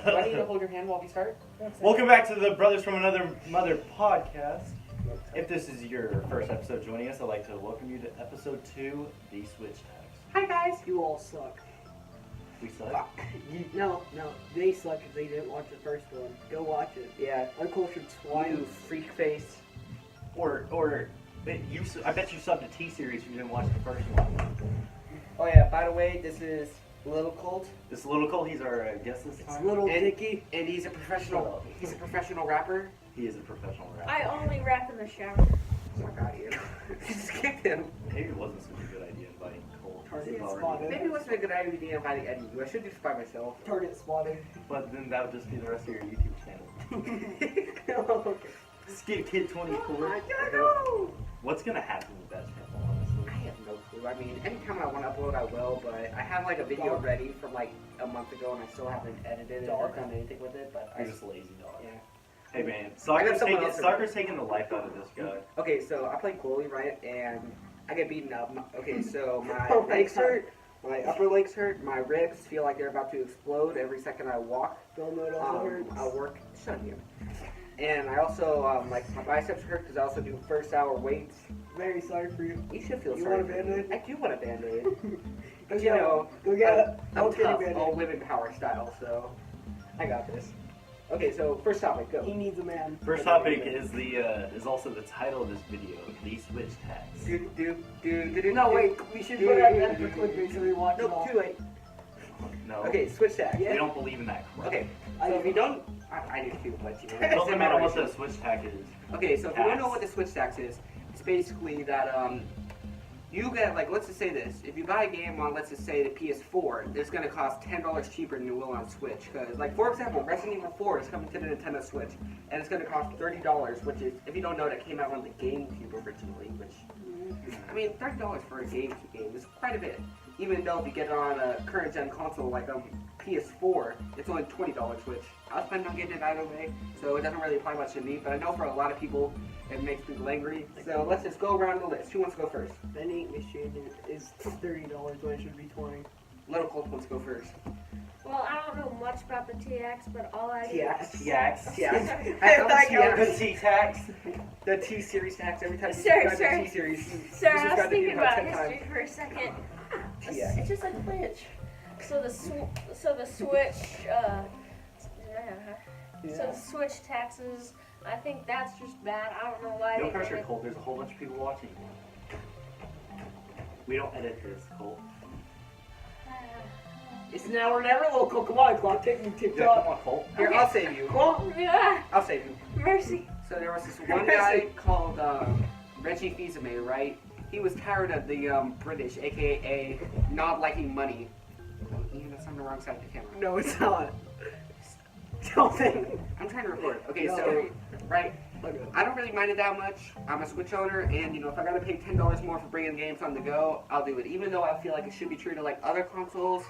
Do I need to hold your hand while we start? Welcome back to the Brothers from Another Mother podcast. If this is your first episode joining us, I'd like to welcome you to episode 2, The Switch Tags. Hi guys. You all suck. We suck? No, they suck if they didn't watch the first one. Go watch it. Yeah. Uncultured swine. You freak face. Or I bet you subbed to T-Series if you didn't watch the first one. Oh yeah, by the way, this is Little Colt. This is Little Cole, he's our guest this time. Little And- Dicky. And he's a professional rapper. He is a professional rapper. I only rap in the shower. Oh my god, you just kicked him. Maybe it wasn't such a good idea inviting Cole. Target He's already- spotted. Maybe it wasn't a good idea inviting Eddie. I should do this by myself. Target spotted. But then that would just be the rest of your YouTube channel. Okay. Skit Kid 24. I gotta go. What's gonna happen with that channel, honestly? I have no clue. I mean, anytime I want to upload, I will. But I have like a video ready from like a month ago, and I still haven't edited it or done anything with it. But You're just a lazy dog. yeah. Hey man, someone else soccer's taking the life out of this guy. Okay, so I play goalie, right? And I get beaten up. Okay, so my Oh my legs God. hurt. My upper legs hurt. My ribs feel like they're about to explode every second I walk. Don't know it also hurts. I work. Shut you. And I also like my biceps hurt because I also do first hour weights. Very sorry for you. You should feel You sorry. want a for me. Band-Aid? I do want a Band-Aid. Go But you get know, it. Go get it. I'm Don't get tough, a all Band-Aid. women power style, so I got this. Okay, so first topic, go. He needs a man. First topic is is also the title of this video, The Switch Tags. No, wait. We should put that in for clickbait so we watch it No, all. too late. No. Okay, switch tag. We don't believe in that crap. Okay, I so if do. you don't, I need to let you know. It doesn't matter what the switch tag is. Okay, so if you don't know Tax. what the switch tax is, it's basically that you get like, let's just say this: if you buy a game on, let's just say the PS4, it's gonna cost $10 cheaper than it will on Switch. Because, like, for example, Resident Evil 4 is coming to the Nintendo Switch, and it's gonna cost $30, which is, if you don't know, that came out on the GameCube originally. Which, I mean, $30 for a GameCube game is quite a bit. Even though if you get it on a current gen console like PS4, it's only $20, which I was planning on getting it either way, so it doesn't really apply much to me. But I know for a lot of people, it makes people angry. So let's just go around the list. Who wants to go first? Vending machine is $30 when it should be $20. Little Colt wants to go first. Well, I don't know much about the TX, but all I TX. TX. TX. The T-tax. The T-Series tax every time you Sorry, subscribe sorry. to T-Series. Sir, You I was subscribe to thinking T-Series about 10 history times. for a second. TX. It's just like Twitch. So the Switch, so the Switch taxes, I think that's just bad. I don't know why No they pressure, did it. Colt. There's a whole bunch of people watching. We don't edit this, Colt. It's now or never, little Colt. Come on, clock taking Yeah, TikTok. come on, Colt. Here, Okay. I'll save you. Yeah, I'll save you. mercy. So there was this one guy called Reggie Fils-Aimé, right? He was tired of the British, aka not liking money. Even that's on the wrong side of the camera. No, it's not. Don't think. I'm trying to record. Okay, No. so right, Okay. I don't really mind it that much. I'm a Switch owner, and if I gotta pay $10 more for bringing games on the go, I'll do it. Even though I feel like it should be treated like other consoles,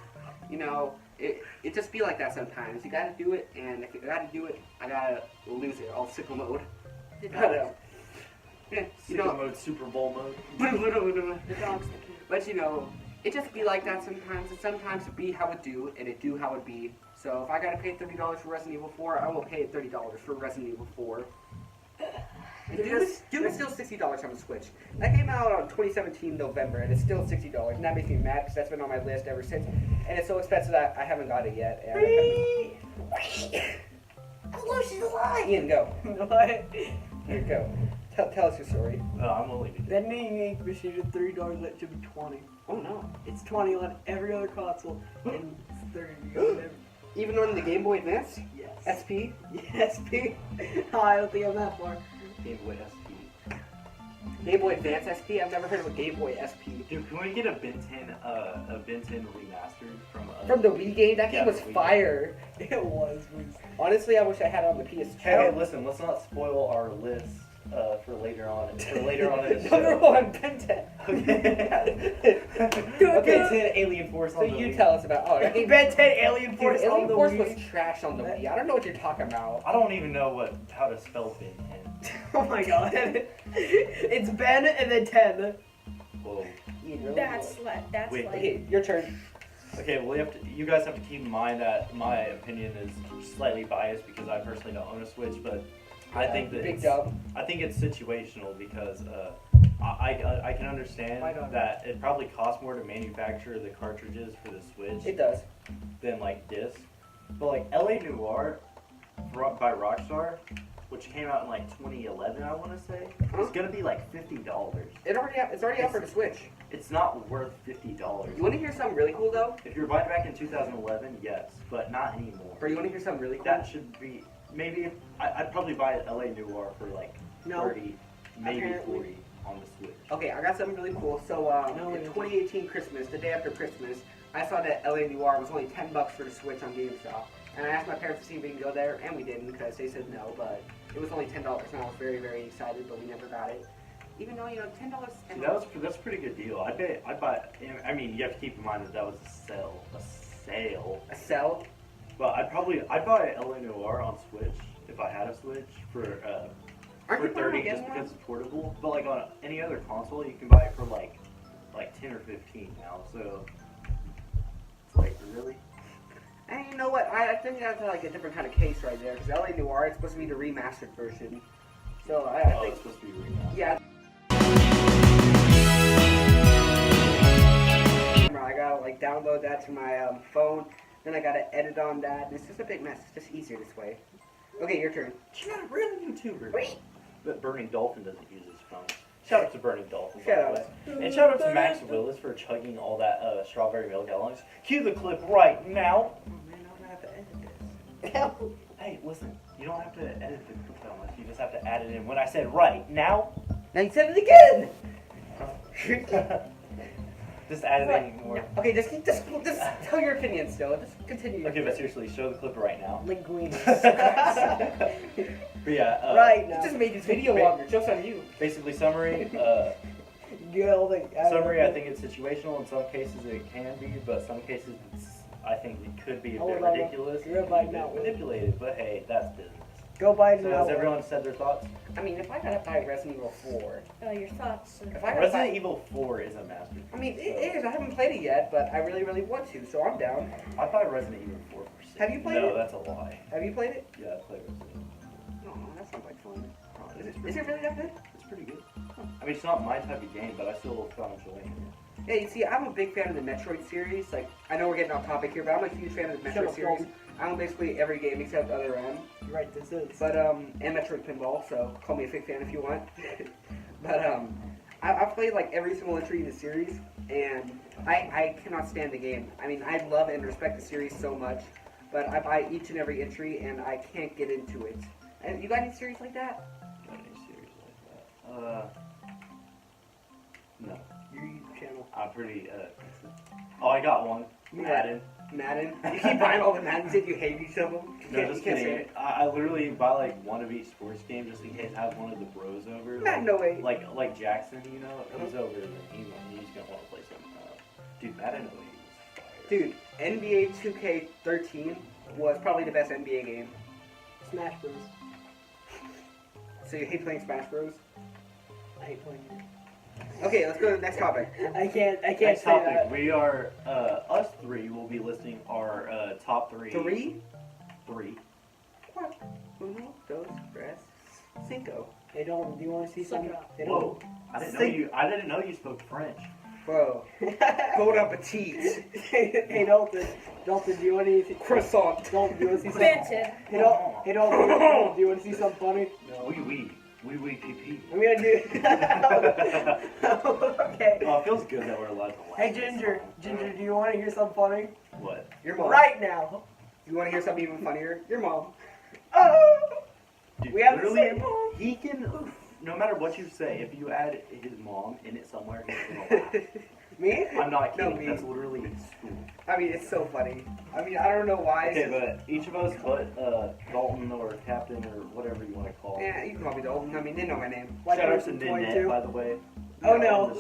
it just be like that sometimes. You gotta do it, and if you gotta do it, I gotta lose it. I'll sicko mode. But, yeah, Super mode, Super Bowl mode. The dog's the key. But it just be like that sometimes, and sometimes it be how it do, and it do how it be. So if I gotta pay $30 for Resident Evil 4, I will pay $30 for Resident Evil 4. Doom is still $60 on the Switch. That came out on 2017 November, and it's still $60, and that makes me mad because that's been on my list ever since. And it's so expensive that I haven't got it yet. And Lucy's alive. Ian, go. What? Here you go. Tell us your story. I'm only. Vending machine is $30. That should be $20. Oh no. It's $20 on every other console, and it's $30 on every. Even on the Game Boy Advance? Yes. SP? Yes, P. I don't think I'm that far. Game Boy SP. Game Boy Advance SP? I've never heard of a Game Boy SP. Dude, can we get a Ben 10 remastered From the Wii game? That game Yeah, was the Wii. fire. It was. Honestly, I wish I had it on the PS2. Hey, listen, let's not spoil our list for later on. For later on in the Number show. 1, Ben 10. Okay. Ben 10 Alien Force So on the you Wii. tell us about. Oh, that game. Ben 10 Alien Force Dude, on Alien the Force Wii. was trash on the Wii. I don't know what you're talking about. I don't even know how to spell Ben 10. Oh my god. It's Ben and then 10. Whoa. Ian, really? That's Wait, like Okay, your turn. Okay, well, you guys have to keep in mind that my opinion is slightly biased because I personally don't own a Switch, but I think that Big dub. I think it's situational because I can understand Why not? that it probably costs more to manufacture the cartridges for the Switch It does. than like discs. But like LA Noire by Rockstar, which came out in like 2011, I want to say, is gonna be like $50. It's already out for the Switch. It's not worth $50. You want to hear something really cool though? If you're buying back in 2011, yes, but not anymore. Or you want to hear something really cool? That should be maybe. I'd probably buy an LA Noire for like No. 30, maybe Apparently. 40 on the Switch. Okay, I got something really cool. So, No, in it 2018 Christmas, the day after Christmas, I saw that LA Noire was only $10 for the Switch on GameStop. And I asked my parents to see if we can go there, and we didn't because they said no, but it was only $10, and I was very, very excited, but we never got it. Even though, $10 is See, that's a pretty good deal. I'd buy. I mean, you have to keep in mind that was a sale. a sell. But I'd buy LA Noire on Switch if I had a Switch for Aren't for you planning on 30 getting just one? because it's portable. But like on any other console, you can buy it for like 10 or 15 now. So it's like really. And you know what? I think that's like a different kind of case right there, because LA Noire is supposed to be the remastered version. So I Oh, think, it's supposed to be remastered. yeah. I gotta like download that to my phone, then I gotta edit on that. It's just a big mess. It's just easier this way. Okay, your turn. You're not a real YouTuber. Wait. But Burning Dolphin doesn't use his phone. Shout out to Burning Dolphin, by Shout the out. way. And shout out to Max Willis for chugging all that strawberry milk at lunch. Cue the clip right now. Oh man, I'm gonna have to edit this. Hey, listen, you don't have to edit the clip that much. You just have to add it in. When I said right now, Now you said it again. just add it in more. Okay, just tell your opinion still. Just continue. Okay, but seriously, show the clip right now. Linguini. But yeah, Right You now. just made this video longer. Joke's on you. basically summary. Summary, I think it's situational. In some cases it can be, but some cases I think it could be a bit ridiculous. It You're could right be a now. bit manipulated, but hey, that's business. Go buy it So now. has everyone said their thoughts? I mean, if I gotta buy Resident Evil 4, Your thoughts. if I gotta Resident buy, Evil 4 is a masterpiece. I mean, it is. I haven't played it yet, but I really, really want to, so I'm down. I bought Resident Evil 4 for 6. Have you played No, it? that's a lie. Have you played it? Yeah, I played Resident Evil. No, that sounds like fun. It's Is it really that good? It's pretty good. I mean, it's not my type of game, but I still found enjoying it. Yeah, you see, I'm a big fan of the Metroid series. Like, I know we're getting off topic here, but I'm a huge fan of the Shut Metroid up, series. Dalton. I own basically every game except Other M. You're right, this is. But and Metroid Pinball, so call me a fake fan if you want. But I played like every single entry in the series, and I cannot stand the game. I mean, I love and respect the series so much, but I buy each and every entry, and I can't get into it. And you got any series like that? Got any series like that? No. Your YouTube channel. I'm pretty, oh, I got one. Madden. Madden? You keep buying all the Maddens that you hate each of them? No, You just can't say kidding. it. I literally buy like one of each sports game just in case I have one of the bros over. Madden, no way. Like Jackson, you know, he's over and he's gonna want to play some. Dude, Madden 08 was fire. Dude, NBA 2K13 was probably the best NBA game. Smash Bros. So you hate playing Smash Bros? I hate playing it. Okay, let's go to the next topic. I can't Next say topic, that. we are us three will be listing our top three. Three? What? Uno, dos, tres, cinco. Hey, Dalton, do you want to see Suck something? it up. Hey, Whoa! I didn't know you spoke French. Bro, bon appetit. Hey, Dalton, do you want to see Croissant. Dalton, do you want to see something? Benton. Hey, Dalton, do you want to see something funny? Oui, pee. I'm gonna do. Okay. Oh, it feels good that we're allowed to laugh. Hey, Ginger, do you want to hear something funny? What? Your mom. Right now. You want to hear something even funnier? Your mom. Oh. Dude, We have the literally, same mom. he can. No matter what you say, if you add his mom in it somewhere, he's gonna laugh. Me? I'm not No, kidding. me. That's literally his school. I mean, it's so funny. I mean, I don't know why. Okay, but each of us, but Dalton or Captain or whatever you want to call him. Yeah, you can call me Dalton. I mean, they know my name. White Shout out to person Ninette, 22. by the way. Oh, no.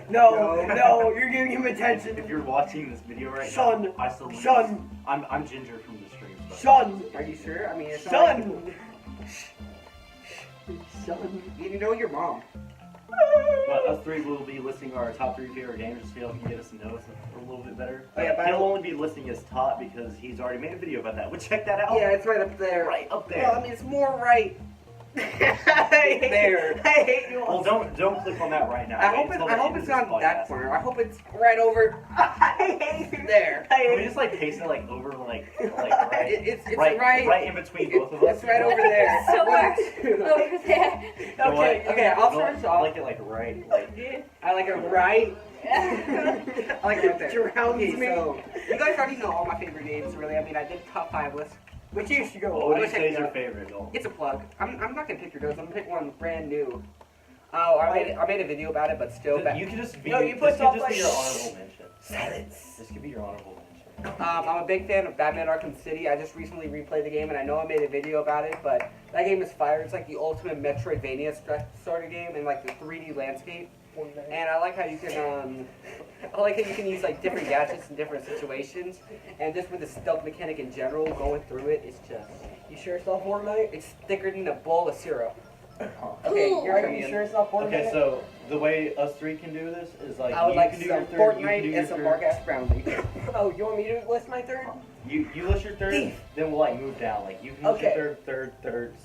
No, you're giving him attention. If you're watching this video right Shun. now, I still Shun. I'm Ginger from the stream. but- Shun. Are you sure? I mean, it's not Shun. Shun. like, you know your mom. But us three will be listing our top 3 favorite games just so y'all can get us to know us a little bit better. Oh, yeah, but He'll only be listing his top because he's already made a video about that. But check that out. Yeah, it's right up there. Right up there. Well, I mean, it's more right there. I hate you all. Well, don't click on that right now. I Wait hope until it's the end of this not that podcast. corner. I hope it's right over there. Can we just like paste it like over like right? It's right in between both of us. It's right over there. Somewhere One, over there. You know what? Okay, I'll Don't- start us off. like it like right. Like, I like it right. I like it right there. Drowns Okay, me. so you guys already know all my favorite games, really. I mean, I did top 5 list. Which you should go what do you watch. say is your favorite? Though? It's a plug. I'm not gonna pick your nose. I'm gonna pick one brand new. Oh, I made a video about it, but still. You can just be. No, you put this could just top be your like- honorable mention. Silence. This could be your honorable mention. I'm a big fan of Batman Arkham City. I just recently replayed the game, and I know I made a video about it, but that game is fire. It's like the ultimate Metroidvania sort of game, and like the 3D landscape. And I like how you can, use like different gadgets in different situations, and just with the stealth mechanic in general, going through it, it's just, You sure it's not Fortnite? it's thicker than a bowl of syrup. Okay, Cool. your Are turn, you Ian. sure it's not Fortnite? Okay, so the way us three can do this is like I would you like can to do your some third, you can do Fortnite your and some third. Mark Brownlee. Oh, you want me to list my third? You list your third, Thief. then we'll like move down. Like you can list Okay. your third,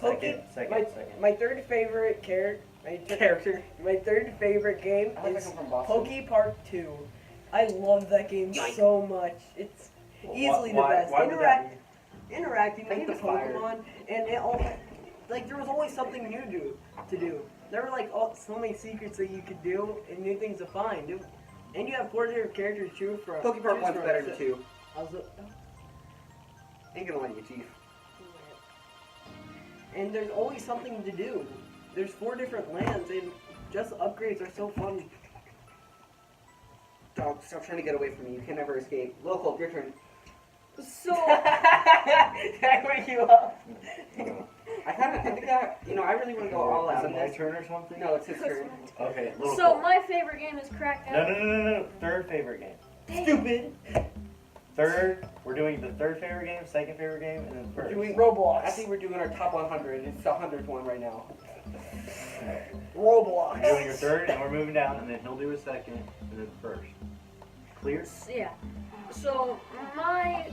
second, second. My third favorite character. My third favorite game I like is that come from Boston. Poke Park 2. I love that game so much. It's easily the best. Why would that be? Interacting with Think the it's fire. Pokemon, and it all, like there was always something new to do. There were like so many secrets that you could do and new things to find. And you have 4 different characters to choose from. Poke Park choose 1's from. better than 2. Ain't gonna lie to you, Chief. And there's always something to do. There's 4 different lands, and just upgrades are so fun. Dog, stop trying to get away from me. You can never escape. Local, your turn. So, did I wake you up? I think that, I really want to go all out Is on it my this. turn or something? No, it's his turn. Okay, little So Cole. my favorite game is Crackdown. No. Third favorite game. Stupid. Third, we're doing the third favorite game, second favorite game, and then first. Doing Roblox. I think we're doing our top 100. It's the 100th one right now. Roblox. We're doing your third, and we're moving down, and then he'll do a second, and then first. Clear? Yeah. So my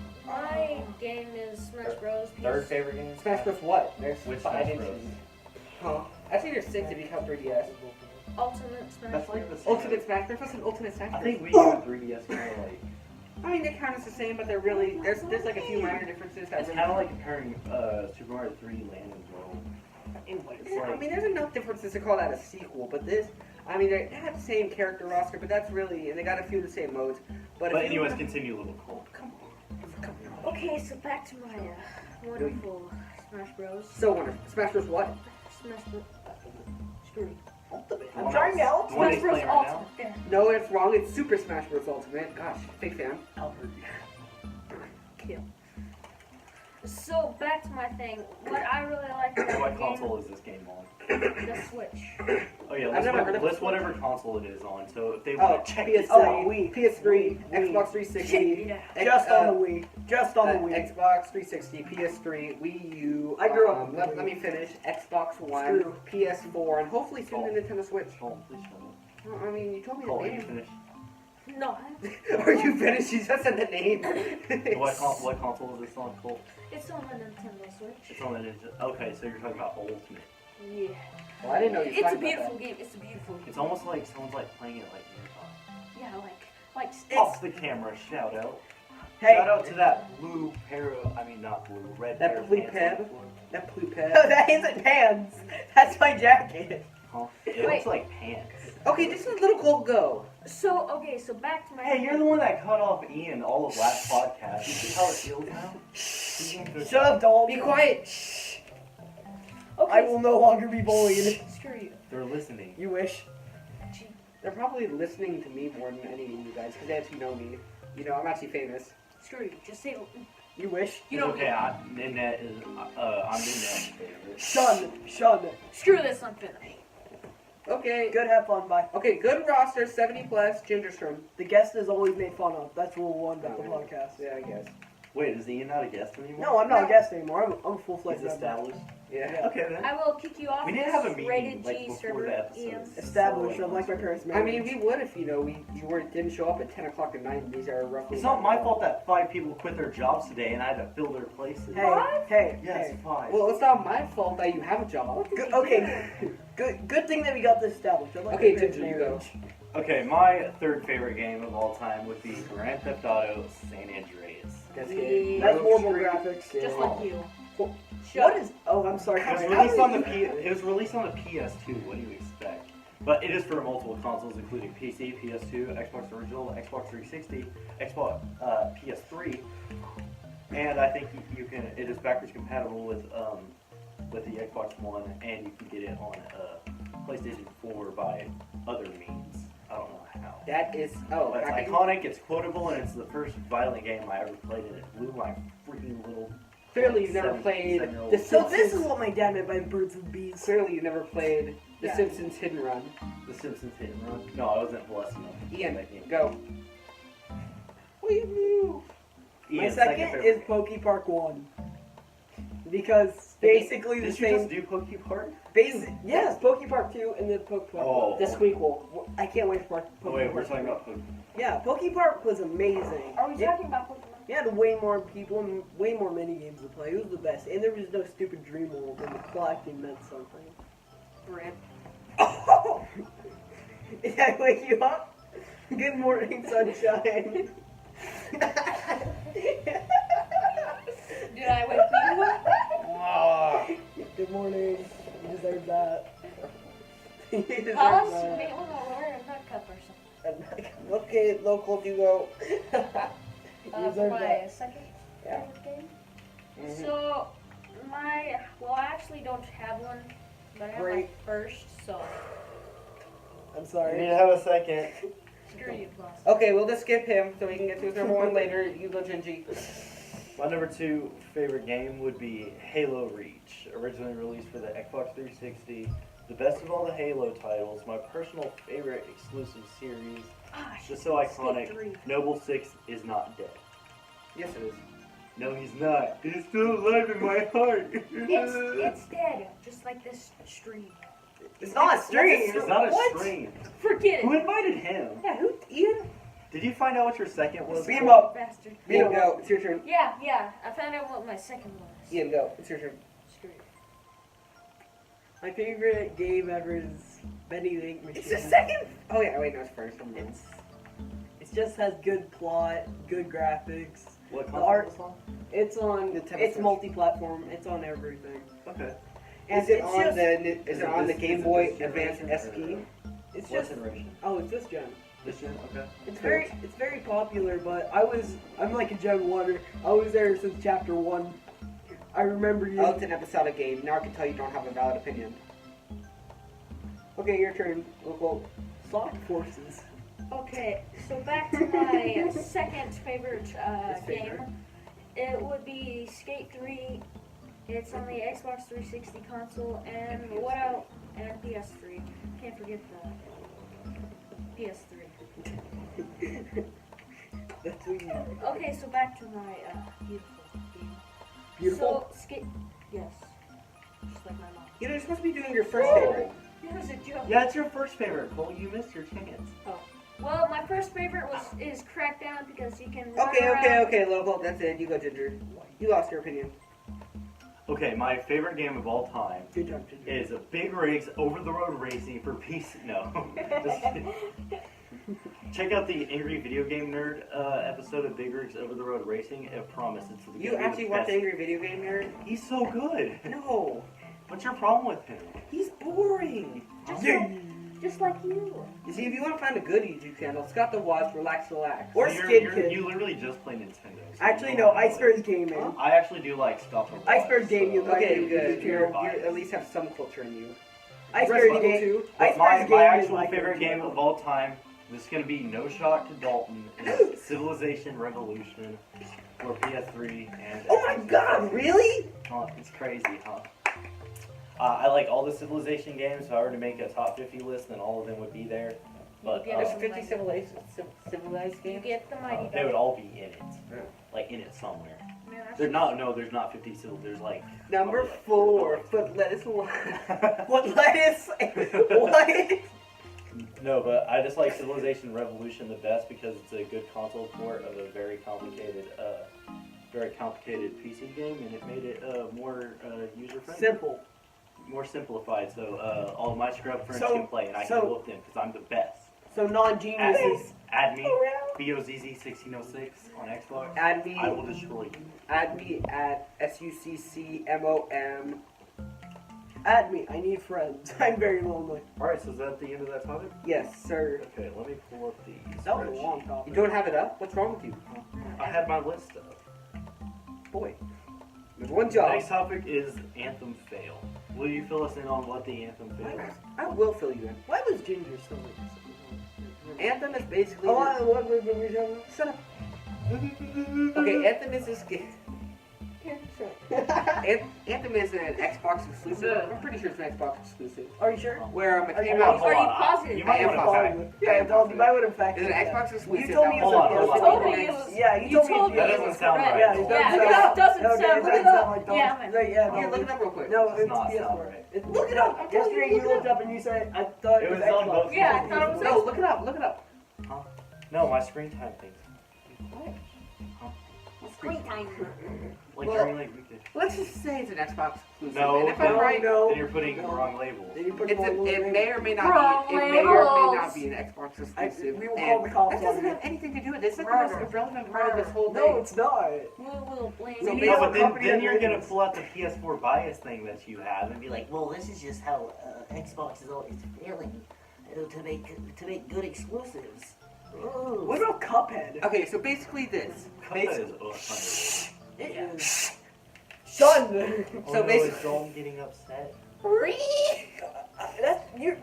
game is Smash Bros. Third favorite game? Smash Bros. What? There's Which 5 Smash Bros? inches. Huh? I think there's 6 if you count 3DS. Ultimate Smash That's Bros. like the same. Ultimate Smash Bros. What's an Ultimate Smash Bros? I think Wii U and 3DS kind of like. I mean, they count as the same, but they're really there's like a few minor differences. That It's really kind of like comparing Super Mario 3 Land and World. Yeah, I mean, there's enough differences to call that a sequel, but this, I mean, they have the same character roster, but that's really, and they got a few of the same modes. But But if you anyways, wanna- continue, little Cole. come on. Okay, so back to my wonderful Smash Bros. So wonderful. Smash Bros. What? Smash Bros. Screw you. Ultimate. You I'm want trying to help. You want Smash to Bros. explain right now? Ultimate. Yeah. No, it's wrong. It's Super Smash Bros. Ultimate. Gosh, big fan. Kill. So back to my thing. What I really like about What the game, console is this game on? the Switch. Oh yeah, I've never heard of list it. whatever console it is on. So if they Oh, want to check PS3, Wii. PS3, Wii. Xbox 360, Yeah. Just on the Wii. Just on the Wii. Xbox 360, PS3, Wii U. I grew up with Let, Wii. let me finish. Xbox One, Screw. PS4, and hopefully soon Oh. the Nintendo Switch. Cole, please shut up. Well, I mean, you told me Cole, the are you name. finished? No, Are you finished? You just said the name. What console is this on, Cole? it's on the Nintendo Switch. It's on the Ninja. Okay, so you're talking about Ultimate. Yeah. Well, I didn't know you were It's a talking about beautiful game. It's a beautiful game. It's almost like someone's like playing it like nearby. Yeah, like Off the camera, shout out. Hey. Shout out to that blue pair of, I mean not blue, red That pair of blue pants peb? on the floor. that. That blue No, pad. that isn't pants. That's my jacket. Huh? It Wait. looks like pants. Okay, this is Little Colt Go. So okay, so back to my. Hey, you're the one that cut off Ian all of last podcast. You see how it feels now? Shut up, doll. Be quiet. Okay. I will no longer be bullied. Screw you. They're listening. You wish. They're probably listening to me more than any of you guys, because they actually know me. You know, I'm actually famous. Screw you. Just say. You wish. You It's don't. okay. Ninette is. I'm Ninette's favorite. Shun. Screw this. I'm finished. Okay. Good, have fun, bye. Okay, good roster, 70 plus, Gingerstrom. The guest is always made fun of. That's rule 1 about the podcast. Yeah, I guess. Wait, is Ian not a guest anymore? No, I'm not a guest anymore. I'm a full-fledged He's member. established. Yeah. Okay then. I will kick you off. We need to this have a meeting rated like G before server. the episode. Ian. Established, unlike my parents' I marriage. mean, we would if didn't show up at 10 o'clock at night. These are roughly. It's not my fault that 5 people quit their jobs today and I had to fill their places. Hey, Yes, hey. 5. Well, it's not my fault that you have a job. Good, okay, good thing that we got this established. Unlike Okay, my parents' Ginger, you go. marriage. Okay, my third favorite game of all time would be Grand Theft Auto San Andreas. That's Yeah. good. That's No horrible street. graphics. Just Yeah. like you. What Shut is? Oh, I'm sorry. It was How released did on the you- It was released on the PS2. What do you expect? But it is for multiple consoles, including PC, PS2, Xbox Original, Xbox 360, Xbox PS3, and I think you can. It is backwards compatible with the Xbox One, and you can get it on PlayStation 4 by other means. I don't know how. That is. Oh, But it's I can- iconic, it's quotable, and it's the first violent game I ever played, and it blew my freaking little. Clearly, you've never seven- played seven-year-old. The So this is Simpsons. what my dad meant by birds and bees. Clearly, you never played The Yeah. Simpsons Hit and Run. The Simpsons Hit and Run. No, I wasn't blessed enough. to play Ian, that game. go. My Ian's second favorite. is Pokey Park 1. Because basically the Did you just same. do Pokey Park? Yes, Pokey Park 2 and then Pokey Park 1. Oh. The Squeakle. I can't wait for Pokey Oh wait, Park we're talking 2. about Pokey. Yeah, Pokey Park was amazing. Are we It- talking about Pokemon? You had way more people and way more mini games to play. It was the best. And there was no stupid dream world and the collecting meant something. Brent. Oh! Did I wake you up? Good morning, sunshine. Did I wake you up? Good morning. You deserve that. You deserve Pause. that. Maybe we'll wear a nut cup or something. Okay, local duo. You For deserve my that. second Yeah. favorite game. Mhm. So, I actually don't have one, but I have my Great. first, so I'm You sorry. need to have a second. screw you, plus. Okay, we'll just skip him so we can get to his number one later. You go, Gingy. My number 2 favorite game would be Halo Reach, originally released for the Xbox 360. The best of all the Halo titles, my personal favorite exclusive series. Ah, Just so Skit iconic. 3. Noble 6 is not dead. Yes, it is. No, he's not. He's still alive in my heart. It's dead, just like this stream. It's not a stream. It's not a What? stream. Forget Who it, invited him? Yeah, who? Ian? Did you find out what your second was? Beat him up. bastard. Ian, go. It's your turn. Yeah, I found out what my second was. Ian, go. It's your turn. Screw you. My favorite game ever is Benny the Ink Machine. It's the second. Oh yeah. Wait, no, it's first. I'm It's it just has good plot, good graphics. What The console art- was on? It's on. Nintendo It's Switch. multi-platform. It's on everything. Okay. And Is it it's on just, the? Is it on the this- Game is it Boy this Advance generation SP? or- It's What just. generation? Oh, it's this gen. This gen? Okay. It's very popular, but I'm like a Gen 1er. I was there since chapter 1. I remember you. Oh, it's an episodic game. Now I can tell you don't have a valid opinion. Okay, your turn. Local. Sonic Forces. Okay, so back to my second favorite His game. favorite. It would be Skate 3. It's on the Xbox 360 console and what else? And PS3. Can't forget the PS3. That's what you. Okay, so back to my beautiful game. Beautiful. So, Skate. Yes. Just like my mom. You know, you're supposed to be doing your first favorite. It was a joke. Yeah, it's your first favorite, Cole. You missed your chance. Well, my first favorite is Crackdown because you can run Okay, around. okay, local. That's it. You go, Ginger. You lost your opinion. Okay, my favorite game of all time Good job, Ginger. is a Big Rigs over-the-road racing for PC. No. Just kidding. Check out the Angry Video Game Nerd episode of Big Rigs Over the Road Racing. I promise it's the You actually watch Angry Video Game Nerd? He's so good. No. What's your problem with him? He's boring. Just like you. You see, if you want to find a good YouTube channel, Scott the Watch, Relax. Or So Skid Kid. You literally just play Nintendo. so Actually, you no. don't Ice know it. Bear's gaming. Huh? I actually do like stuff. and Ice Bear's watch, game you so- like. Okay, good. You're You biased. at least have some culture in you. Ice Rest Bear's of game. too. Ice But my Bear's game actual is like favorite game of all time, this is going to be no shock to Dalton, is Civilization Revolution for PS3 and Oh my God! Really? Huh, it's crazy, huh? I like all the Civilization games. If I were to make a top 50 list, then all of them would be there. But You get There's it. 50 civilized You games. get the mighty they would duck. all be in it, Yeah. like in it somewhere. Man, I There's should- not, no, there's not 50 syllables. There's like. Number probably, 4, foot lettuce. What lettuce? What? No, but I just like Civilization Revolution the best because it's a good console port of a very complicated PC game, and it made it more user friendly, Simple. more simplified. So all my scrub friends So- can play, and I so- can whoop them because I'm the best. So non-geniuses. Add me, BOZZ1606 on Xbox. Add me. I will destroy you. Add me at SUCCMOM. Add me. I need friends. I'm very lonely. All right, so is that the end of that topic? Yes, sir. Okay, let me pull up the. That was a spreadsheet. long You topic. don't have it up? What's wrong with you? I had my list up. Boy. There's one job. Next topic is Anthem fail. Will you fill us in on what the Anthem fail is? I will fill you in. Why was Ginger so Anthem is basically. Oh, what was the reason? Shut up. Okay, Anthem is this game. Anthem is an Xbox exclusive. I'm pretty sure it's an Xbox exclusive. Are you sure? Where it Are came you- out. Are you positive? You might I am want to positive. fact. Yeah, Yeah, Dalton, you might want to fact It's an check that. Xbox exclusive. You told me it was Hold on, a hold PS4. on. You told me it was. Yeah, you told me That it doesn't was sound correct. right. Yeah, it Hold doesn't on. sound Yeah, it doesn't okay, sound. it Look it doesn't sound up. like Dalton. Yeah, man. Right, yeah, Here, no, look it up real quick. No, Does it's not sound PS4. right. Look it up. I'm telling Yesterday you, you look it looked up and you said, I thought It it was was on Xbox. both. Yeah, I thought it was No, look it up. Look it up. No, my screen time thing. Screen time. Like Well, during like weekdays. Let's just say it's an Xbox exclusive. No, and if I'm no, right, no. Then you're putting no. the wrong labels. Then you put it's the wrong it label. may or may not Wrong be. It may or may labels. not be an Xbox exclusive. We will and call the cops that doesn't on have you. anything to do with it. It's like the most Murder. irrelevant part of this whole No, thing. it's not. We'll blame We it. need No, a but company then that you're gonna labels. pull out the PS4 bias thing that you have and be like, Well, this is just how Xbox is always failing to make good exclusives. What about Cuphead? Okay, so basically this. Cuphead is It is. Son! Oh, So no, basically- is Dalton getting upset? That's, you're.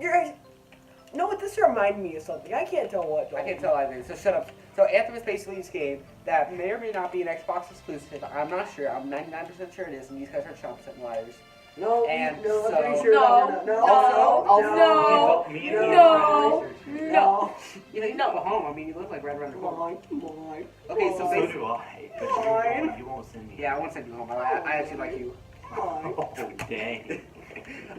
No, what this reminded me of something. I can't tell what. I can't tell either, so shut up. So Anthem is basically this game that may or may not be an Xbox exclusive. I'm not sure. I'm 99% sure it is, and these guys are chumps and liars. No, And no, I'm so- pretty sure No, that we're not. also- No. Me No. and No. you No. You know, you don't go home. I mean, you look like right around the Come corner. on, come on. Okay, so So basically, do I. But Fine. you won't send me. yeah, I won't send you home. I actually like you. Come on. Oh, dang.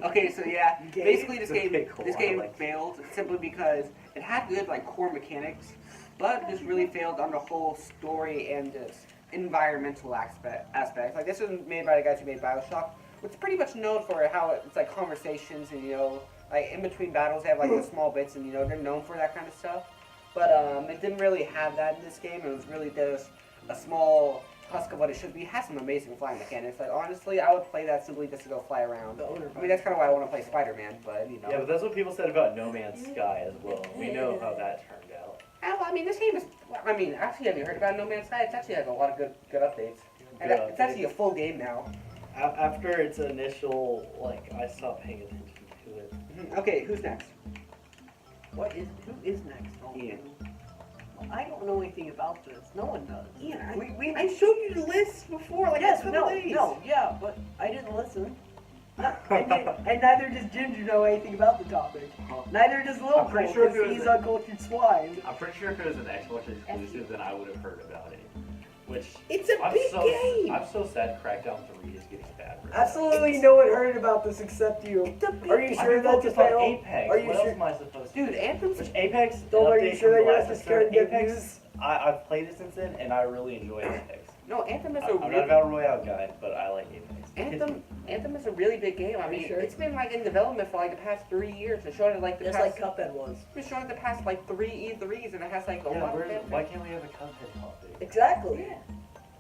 Okay, so yeah, Gay? basically this Okay, game cool. this I game like it. failed simply because it had good like core mechanics, but just really failed on the whole story and just environmental aspect. Like this was made by the guys who made BioShock, which is pretty much known for how it's like conversations and like in between battles they have like the small bits and they're known for that kind of stuff. But it didn't really have that in this game. It was really just a small husk of what it should be. It has some amazing flying mechanics. Like honestly, I would play that simply just to go fly around. The owner. I mean, that's kind of why I want to play Spider-Man, but Yeah, but that's what people said about No Man's Sky as well. We know how that turned out. Well, I mean, this game is. I mean, actually, have you heard about No Man's Sky? It actually has a lot of good updates. And Good it's actually a full game now. After its initial, I stopped paying attention to it. Okay, who's next? Who is next? Ian. I don't know anything about this. No one does. Ian, we I showed you the list before, like yes, a couple no, days. no, yeah, but I didn't listen. And neither does Ginger know anything about the topic. Neither does Lil I'm pretty Cole, sure if because it was he's a- uncultured swine. I'm pretty sure if it was an Xbox exclusive, then I would have heard about it. Which It's a I'm big so game. I'm so sad Crackdown 3 is getting bad. Absolutely no one heard about this except you. It's a big Are you game. sure that's a focused on fail? Apex. Are you what sure? else am I supposed to Dude, Anthem's. Which Apex? Don't are an you update sure from that you're last just semester. scared to get Apex? views? I've played it since then, and I really enjoy Apex. No, Anthem is a I'm not a really. Battle Royale guy, but I like Apex. Anthem is a really big game. I Are you mean, sure? it's been like in development for like the past 3 years. It's shown it like the Just past. like Cuphead was. It's shown it the past like 3 E3s, and it has like a Yeah, lot of fanfare. why can't we have a Cuphead topic? Exactly.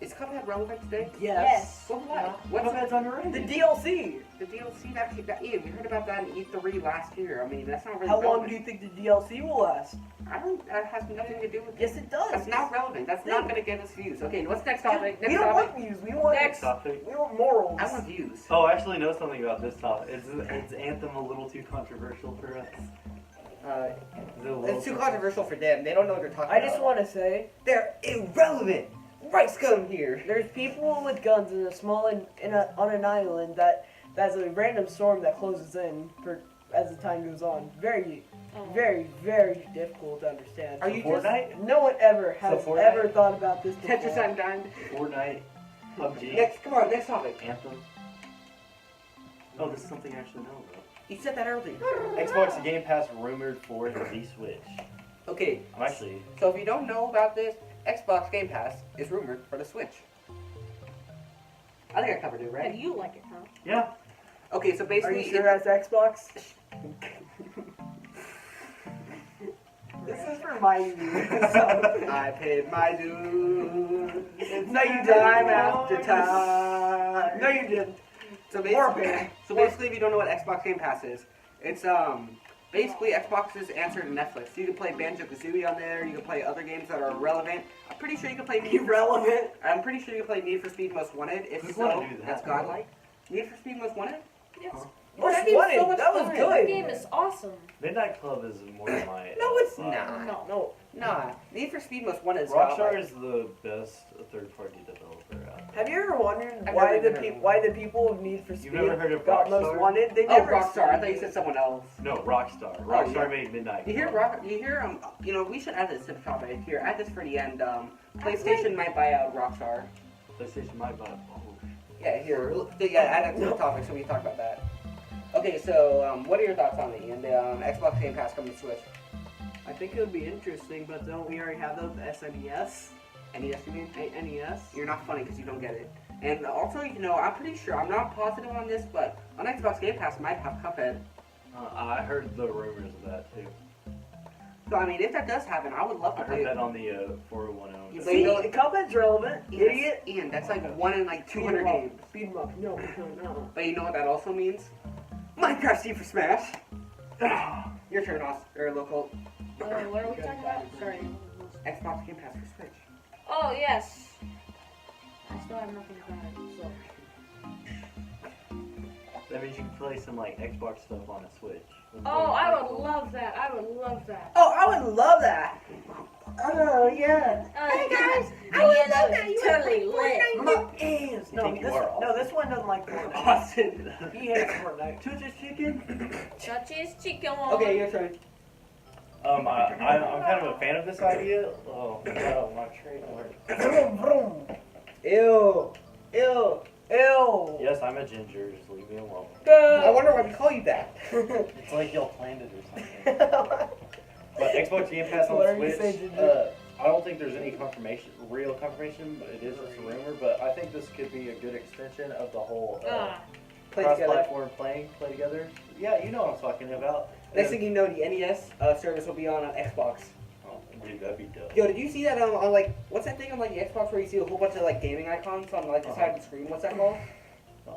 Is Cuphead relevant today? Yes. Well, why? What's Cuphead's underrated. The DLC. the DLC actually got Ian? We heard about that in E3 last year. I mean, that's not really How long relevant. do you think the DLC will last? I don't. That has nothing to do with. Yes, it does. That's not relevant. That's not going to get us views. Okay, what's next topic? We Next don't topic. want views. We want Next. Topic. We want morals. I want views. Oh, I actually know something about this topic. Is Anthem a little too controversial for us? Is it a little It's too controversial for them. They don't know what they're talking I about. just want to say, They're irrelevant. Right scum here. there's people with guns in a small on an island that's a random storm that closes in for as the time goes on. Very, very, very difficult to understand. Are you Fortnite? No one ever has Fortnite? ever thought about this before. Tetris Undying. Fortnite PUBG. Next, come on, next topic. Anthem. Oh, this is something I actually know about. You said that earlier. Xbox Game Pass rumored for the Switch. Okay, I'm actually. so if you don't know about this, Xbox Game Pass is rumored for the Switch. I think I covered it, And right? you like it, huh? Yeah. Okay, so Are basically, you sure that's Xbox? This is reminding me. I paid my dues. No, you didn't. Time after time. No, you didn't. So More basically, pain. so basically, if you don't know what Xbox Game Pass is, it's basically Xbox's answer to Netflix. You can play Banjo-Kazooie on there. You can play other games that are relevant. I'm pretty sure you can play Irrelevant. I'm pretty sure you can play Need for Speed Most Wanted. If Who'd so, wanna do that? that's godlike. Need for Speed Most Wanted? Yes. Most That game's Wanted, so much that was fun. good. That game is awesome. Midnight Club is more of my. No, it's vibe. not. No. No. Nah. Need for Speed Most Wanted is Rockstar godlike. is the best third-party developer out there. Have you ever wondered I've why never the heard of why the people of Need for Speed never heard of got Most Rockstar? Wanted? They Oh, never Rockstar. I thought you explained said it. someone else. No, Rockstar. Oh, Rockstar yeah. made Midnight You hear Club. you hear you know, we should add this to the topic here. Add this for the end. PlayStation might buy out Rockstar. PlayStation might buy. Oh, Yeah, here. Yeah, add that to the topic so we can talk about that. Okay, so what are your thoughts on the Xbox Game Pass coming to Switch? I think it would be interesting, but don't we already have those SNES? NES, you mean? NES? You're not funny because you don't get it. And also, you know, I'm pretty sure, I'm not positive on this, but on Xbox Game Pass might have Cuphead. I heard the rumors of that too. So, I mean, if that does happen, I would love to I play heard it. that on the 4010. You See, know- Cuphead's relevant. Idiot. Ian, that's like 1 in like 200 games. Speed 'em up. No. But you know what that also means? Minecraft Steve for Smash. Your turn, or local What are we talking about? Sorry. Xbox Game Pass for Switch. Oh, yes. I still have nothing about it, so. That means you can play some like Xbox stuff on a Switch. Oh, I would love that. I would love that. Oh, I would love that. Oh yeah. Hey guys, I would love that. Totally lit. My ass. No, think you are this one doesn't like Fortnite. Austin. He hates Fortnite. Choo-choo chicken. Touches chicken. Okay, your turn. I'm kind of a fan of this idea. Oh no, my trademark. Vroom, vroom. Ew. Ew. Ew. Yes, I'm a ginger. Just leave me alone. I wonder why we call you that. It's like y'all planned it or something. But Xbox Game Pass on What are you Switch, saying, Ginger? I don't think there's any real confirmation, but it is just a rumor. But I think this could be a good extension of the whole Play together. cross-platform play together. Yeah, you know what I'm talking about. Next thing you know, the NES service will be on Xbox. Oh, dude, that'd be dope. Yo, did you see that on like, what's that thing on like the Xbox where you see a whole bunch of like gaming icons on like the side of the screen? What's that called?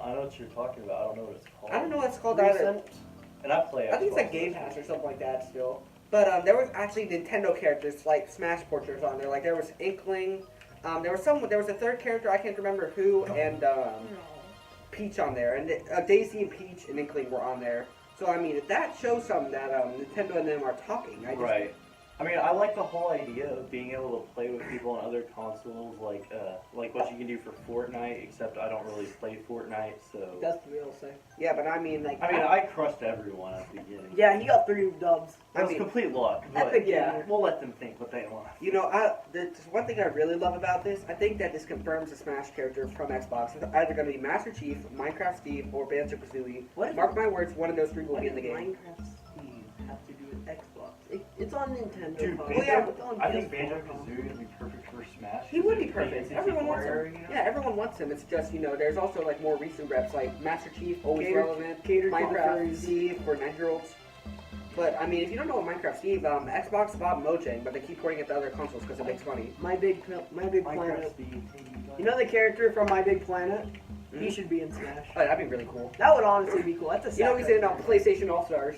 I know what you're talking about. I don't know what it's called. I don't know what it's called either. Recent. And I play. I think it's Xbox like Game stuff, Pass too. or something like that still. But there was actually Nintendo characters like Smash portraits on there. Like there was Inkling. There was a third character I can't remember who, and No. Peach on there, and Daisy and Peach and Inkling were on there. So I mean, if that shows something that Nintendo and them are talking. Right. I mean, I like the whole idea of being able to play with people on other consoles, like what you can do for Fortnite. Except I don't really play Fortnite, so. That's what they'll say. Yeah, but I mean, like, I crushed everyone at the beginning. Yeah, he got 3 dubs. It was complete luck, at but the yeah, beginning. we'll let them think what they want. You know, there's one thing I really love about this. I think that this confirms the Smash character from Xbox. It's either going to be Master Chief, Minecraft Steve, or Banjo-Kazooie. What if- Mark my words, one of those three will What be in did the game. Minecraft Steve have to do with Xbox? It's on Nintendo. Dude, console. Banjo, yeah, It's on I think PS4 Banjo-Kazooie would be perfect for Smash. He would be It's perfect. the Everyone wants warrior, him. you know? Yeah, everyone wants him. It's just, you know, there's also like more recent reps like Master Chief, always Catered- relevant. catered to the Minecraft furries. Steve for 9-year-olds. But I mean, if you don't know what Minecraft Steve, Xbox bought Mojang, but they keep porting it to other consoles because it makes money. My Big Minecraft Planet. Steve. You know the character from My Big Planet? He Mhm. should be in Smash. Oh, that'd be really cool. That would honestly be cool. That's a You know he's in sacrifice. PlayStation All Stars.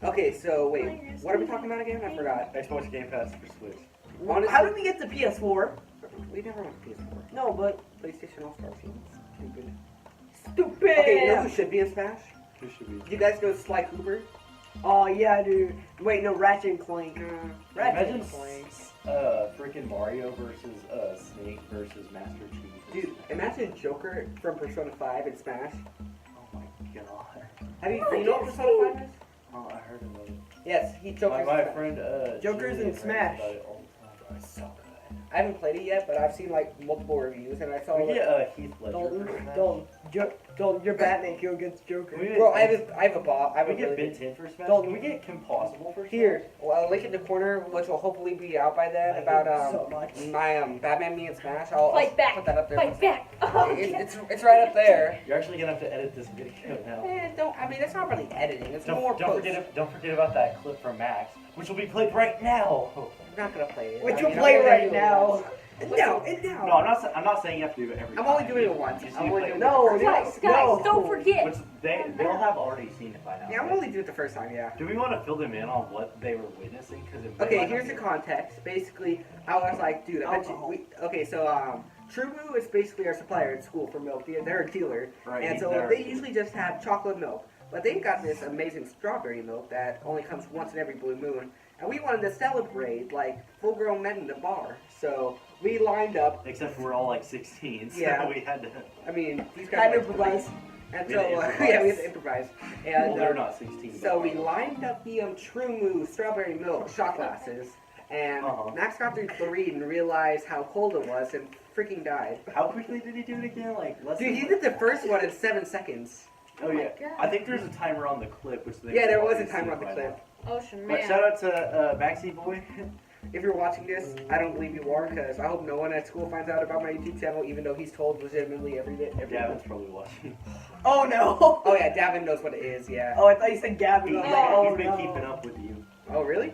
Okay, so wait, what are we talking about again? I forgot. Xbox Game Pass for Switch. Honestly, How did we get to PS4? we never went to PS4. No, but PlayStation All Stars teams. Stupid. stupid. Okay, you know who should be in Smash? Who should be? Did you guys know Sly Cooper? Oh yeah, dude. Wait, no, Ratchet and Clank. Ratchet Imagine and Clank. freaking Mario versus Snake versus Master Chief. Dude, imagine Joker from Persona 5 in Smash. Oh my god. Have you, Oh, you know what yes, Persona 5 is? Oh, I heard about it. Yes, he Joker's My in Smash. friend Joker's Julian in Smash. raves about it all the time. So good. I haven't played it yet, but I've seen like multiple reviews, and I saw. We Like, get Heath Ledger. Dalton, for Smash. Dalton, your Batman kill against Joker. We bro, I have a bot. I have We a get really Ben 10 for Smash. Dalton. Can we get Kim Possible for Smash? here. Well, I'll link in the corner, which will hopefully be out by then. About so much. my Batman me and Smash. I'll Fight back. put that up there. Fight back. Oh, It's right up there. You're actually gonna have to edit this video now. Don't. I mean, it's not really editing. It's more Don't post. forget about that clip from Max, which will be played right now. I'm not gonna play it. Which I you'll mean, play I'm only right doing it now. once. No, no. No, I'm not saying you have to do it every I'm time. only doing it once. You just I'm need to only play doing it. it the No, first no. time. guys, don't forget. Which they'll have already seen it by now. Yeah, I'm only doing it the first time. Yeah. Do we want to fill them in on what they were witnessing? Okay, here's the context. Basically, I was like, dude, I bet you. Alcohol. Okay, so Trubu is basically our supplier at school for milk. They're a dealer, Right, and so they're- they usually just have chocolate milk. But they've got this amazing strawberry milk that only comes once in every blue moon. And we wanted to celebrate like full-grown men in the bar. So we lined up. Except we're all like 16, so Yeah. we had to. I mean, these guys. Kind are of like improvise. And We so, had to improvise. yeah, we had to improvise. And Well, they're not 16. so but- we lined up the Trumu strawberry milk shot glasses. And Uh-huh. Max got through 3 and realized how cold it was and freaking died. How quickly did he do it again? Like less Dude, than he did the first one in 7 seconds. Oh my yeah. God. I think there's a timer on the clip, which they. Yeah, there was a already timer seen on the by clip. Ocean But man. shout out to Maxie Boy. If you're watching this, I don't believe you are, because I hope no one at school finds out about my YouTube channel, even though he's told legitimately every day. Gavin's probably watching. Oh no. Oh yeah, Davin knows what it is, yeah. Oh, I thought you said Gavin. He's I was like, oh, been no. keeping up with you. Oh really?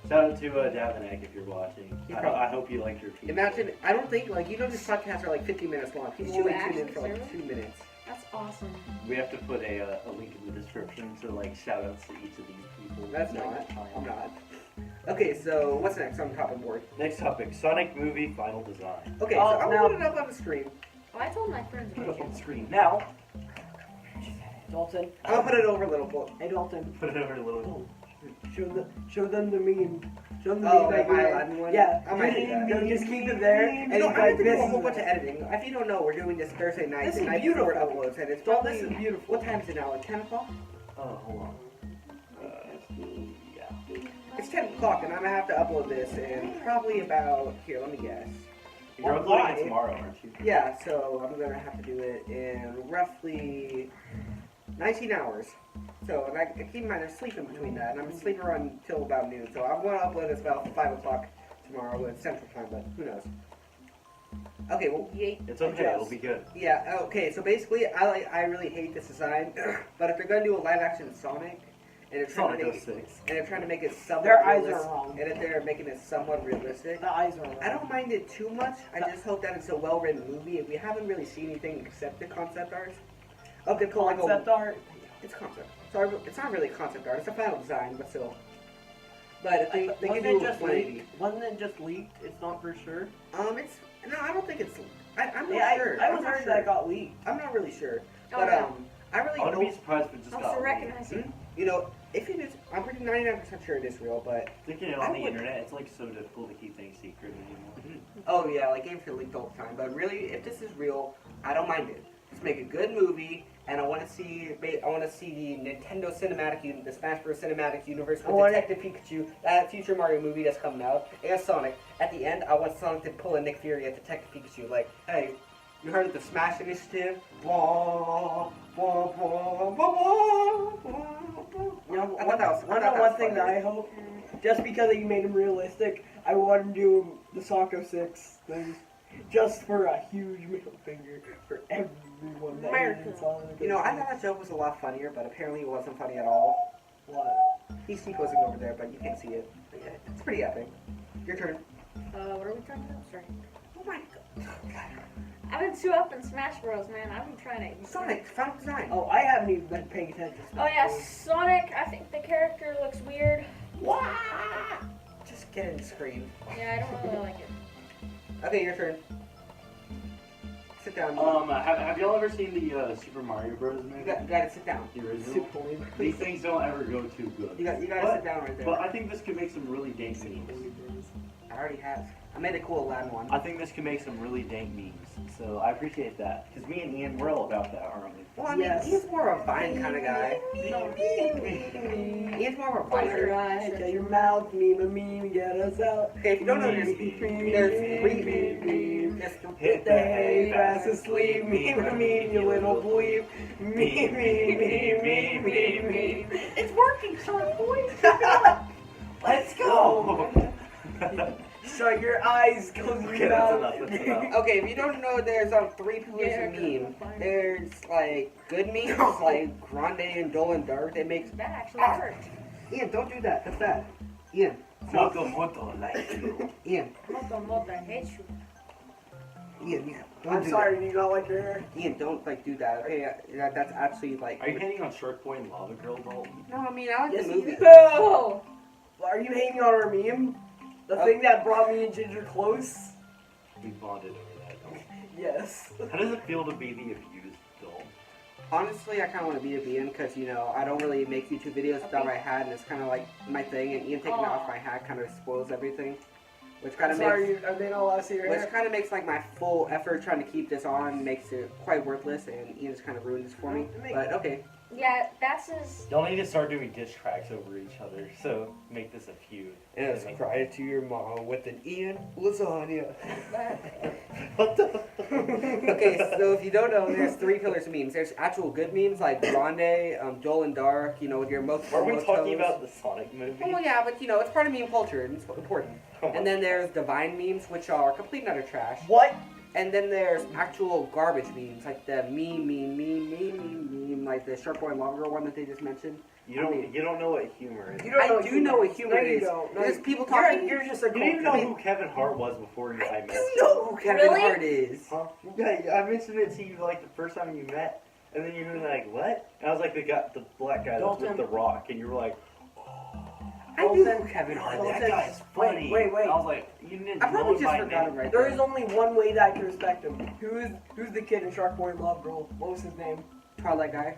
Shout out to Davinek if you're watching. He I hope you liked your team. Imagine, I don't think, like, you know these podcasts are like 15 minutes long. People Did you only tune in actually for like serve 2 minutes. That's awesome. We have to put a link in the description to like shout outs to each of these people. That's Next not. time. I'm not. Okay, so what's next on the top of the board? Next topic: Sonic movie final design. Okay, Oh, so I'm now- gonna put it up on the screen. Oh, I told my friends Put it about up on you. the screen now. Dalton. I'm gonna put it over a little bit. Hey Dalton. Put it over a little. Show them the meme. Show them the Oh, meme. that that my you- Aladdin one? Yeah. I might do that. Just keep it there. And And you know, you I'm gonna guys, do this a is whole bunch of editing. If you don't know, we're doing this Thursday night, This the is night before it beautiful. uploads, and it's Dalton, probably, this is beautiful. what time is it now, like 10 o'clock? Oh, hold on. Yeah. It's 10 o'clock, and I'm gonna have to upload this in probably about, here, let me guess. You're Oh, uploading why? it tomorrow, aren't you? Yeah, so I'm gonna have to do it in roughly 19 hours. So, and I keep in mind, I sleep in between that, and I'm a sleeper until about noon. So I'm gonna upload this about 5 o'clock tomorrow at Central Time, but who knows? Okay, well, Yeet. It's okay. It'll be good. yeah, okay, so basically, I really hate this design, but if they're gonna do a live action Sonic, and they're trying Sonic to make 06. and they're trying to make it somewhat Their eyes are realistic, wrong. and if they're making it somewhat realistic, The eyes are. I don't mind it too much. I just hope that it's a well-written movie. We haven't really seen anything except the concept art. Of the Concept art. It's concept. Sorry, it's not really concept art. It's a final design, but still. But if they can Wasn't do it a just 180. leaked? Wasn't it just leaked? It's not for sure. It's no, I don't think it's. I'm not Yeah, sure. I I'm was not heard sure. that got leaked. I'm not really sure. Oh, But yeah. I really I wouldn't be hope. surprised if it just Also got leaked. recognizing. You know, if it is, I'm pretty 99% sure it is real. But Thinking it I on the would- internet, it's like so difficult to keep things secret anymore. oh yeah, like games get leaked all the time. But really, if this is real, I don't mind it. Just make a good movie, and I want to see the Nintendo Cinematic, the Smash Bros. Cinematic Universe I with want Detective Pikachu, that future Mario movie that's coming out, and Sonic. At the end, I want Sonic to pull a Nick Fury at Detective Pikachu, like, hey, you heard of the Smash Initiative? Wah, wah, wah, wah, wah, wah. You know, I thought that was one thing fun, that I right? hope, just because you made him realistic, I want him to do the Socko 6 things, just for a huge middle finger for everyone that America. hates Sonic. You know, I thought that joke was a lot funnier, but apparently it wasn't funny at all. What? He's posing over there, but you can't see it. But yeah, it's pretty epic. Your turn. What are we talking about? Sorry. Oh my god. I've been too up in Smash Bros, man. I've been trying to. Sonic, final design. Oh, I haven't even been paying attention. Oh yeah, Sonic. I think the character looks weird. Wah! Just get in the screen. Yeah, I don't really like it. Okay, your turn. Sit down. Have y'all ever seen the Super Mario Bros. You movie? gotta sit down. The original. Super weird. These things don't ever go too good. You gotta But- sit down right there. But I think this could make some really dangerous memes. I already have. I made a cool Aladdin one. I think this can make some really dank memes, so I appreciate that. Because me and Ian, we're all about that, aren't we? Well, I mean, Yes. he's more of a Vine kind of guy. He's more of a Close your Viner. eyes, shut your mouth, meme, get us out. Okay, if you don't know, there's three. Hit the hay, fast asleep, me, you little bleep. Me. It's working, short boy. Let's go! Shut your eyes, close your Okay, that's mouth. enough, that's enough. Okay, if you don't know, there's 3 pillars of meme. There's like good memes, like Grande and Dole and Dark. They make. That actually worked. Ian, don't do that. That's bad. Ian. Moto like you. Ian. Moto, I hate you. Ian. Don't I'm do sorry, do you not like your hair? That. Ian, don't like do that. Okay, that's actually like. Are you hating on Shark Boy and Lava Girl, Dalton? No, I mean I like Yes, the you movie. do. Oh! Are you hating on our meme? The thing that brought me and Ginger close? We bonded over that, don't we? Yes. How does it feel to be the abused Dalton? Honestly, I kind of want to be a Ian because you know I don't really make YouTube videos without my hat, and it's kind of like my thing. And Ian taking off my hat kind of spoils everything, which kind I'm of sorry, makes. are they not allowed to see your Which hair? kind of makes like my full effort trying to keep this on makes it quite worthless, and Ian's kind of ruined this for me. But okay, Yeah, that's his. Y'all need to start doing diss tracks over each other, so make this a feud. cry to your mom with an Ian lasagna. What the? Okay, so if you don't know, there's 3 pillars of memes. There's actual good memes like Grande, Dull and Dark. You know, with your most. Are we most talking toes. about the Sonic movie? Well, yeah, but you know, it's part of meme culture and it's important. And then there's divine memes, which are complete and utter trash. What? And then there's actual garbage memes, like the meme, like the Shark Boy and Lava Girl one that they just mentioned. You don't know what humor is. You don't I know do know what humor no, you is. don't. No, There's people you're, talking. you're just a You didn't even know gold- who Kevin Hart was before I met You you. know who Kevin Really? Hart is. Huh? Yeah, I mentioned it to you like the first time you met, and then you were like, "What?" And I was like, the black guy that's with Dalton. the Rock," and you were like, I knew Dalton. who Kevin Hart "Oh, was. that guy's funny." Wait. And I was like, "You didn't I know probably him just by forgot name." him right There there. is only one way that I can respect him. Who's the kid in Shark Boy and Love Girl? What was his name? Twilight guy.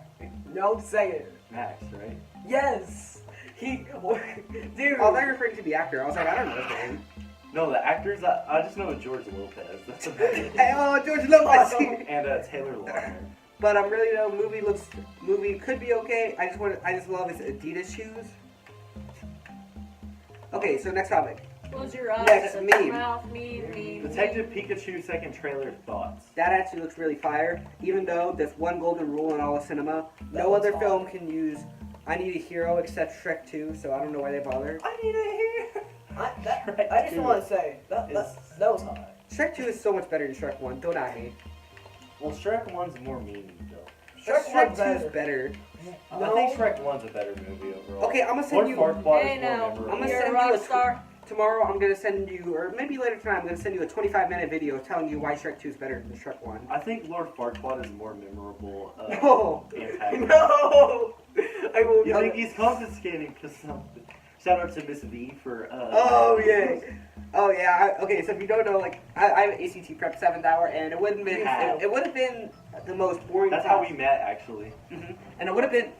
No, say it. Max, right? Yes. He, dude. Oh, they're referring to the actor. I was like, I don't know his name. No, the actors. I just know George Lopez. That's about it. Hey, oh, George Lopez. And Taylor Lautner. But really though, movie could be okay. I just love his Adidas shoes. Okay, so next topic. Close your eyes. Next shut meme. your mouth, meme. Detective Pikachu second trailer thoughts. That actually looks really fire. Even though there's one golden rule in all of cinema, That no one's other fire. film can use "I Need a Hero" except Shrek 2. So I don't know why they bother. I need a hero. I just want to say that was hot. Shrek 2 is so much better than Shrek 1. Don't at me. Well, Shrek 1's more meaty, though. Shrek Shrek 2 one's is better. I think Shrek 1's a better movie overall. Okay, I'm gonna send you. Lord Farquaad Hey, is more now. memorable. I'm gonna You're a send you rock a star. Tomorrow I'm gonna send you, or maybe later tonight, I'm gonna send you a 25-minute video telling you why Shrek 2 is better than Shrek 1. I think Lord Farquaad is more memorable No. antagonist. No. I will. You think he's confiscating to something? Shout out to Miss V for. Oh yeah. Oh yeah. Okay, so if you don't know, like I have ACT prep 7th hour, and it wouldn't been Yeah. it would have been the most boring. That's class. how we met, actually. And it would have been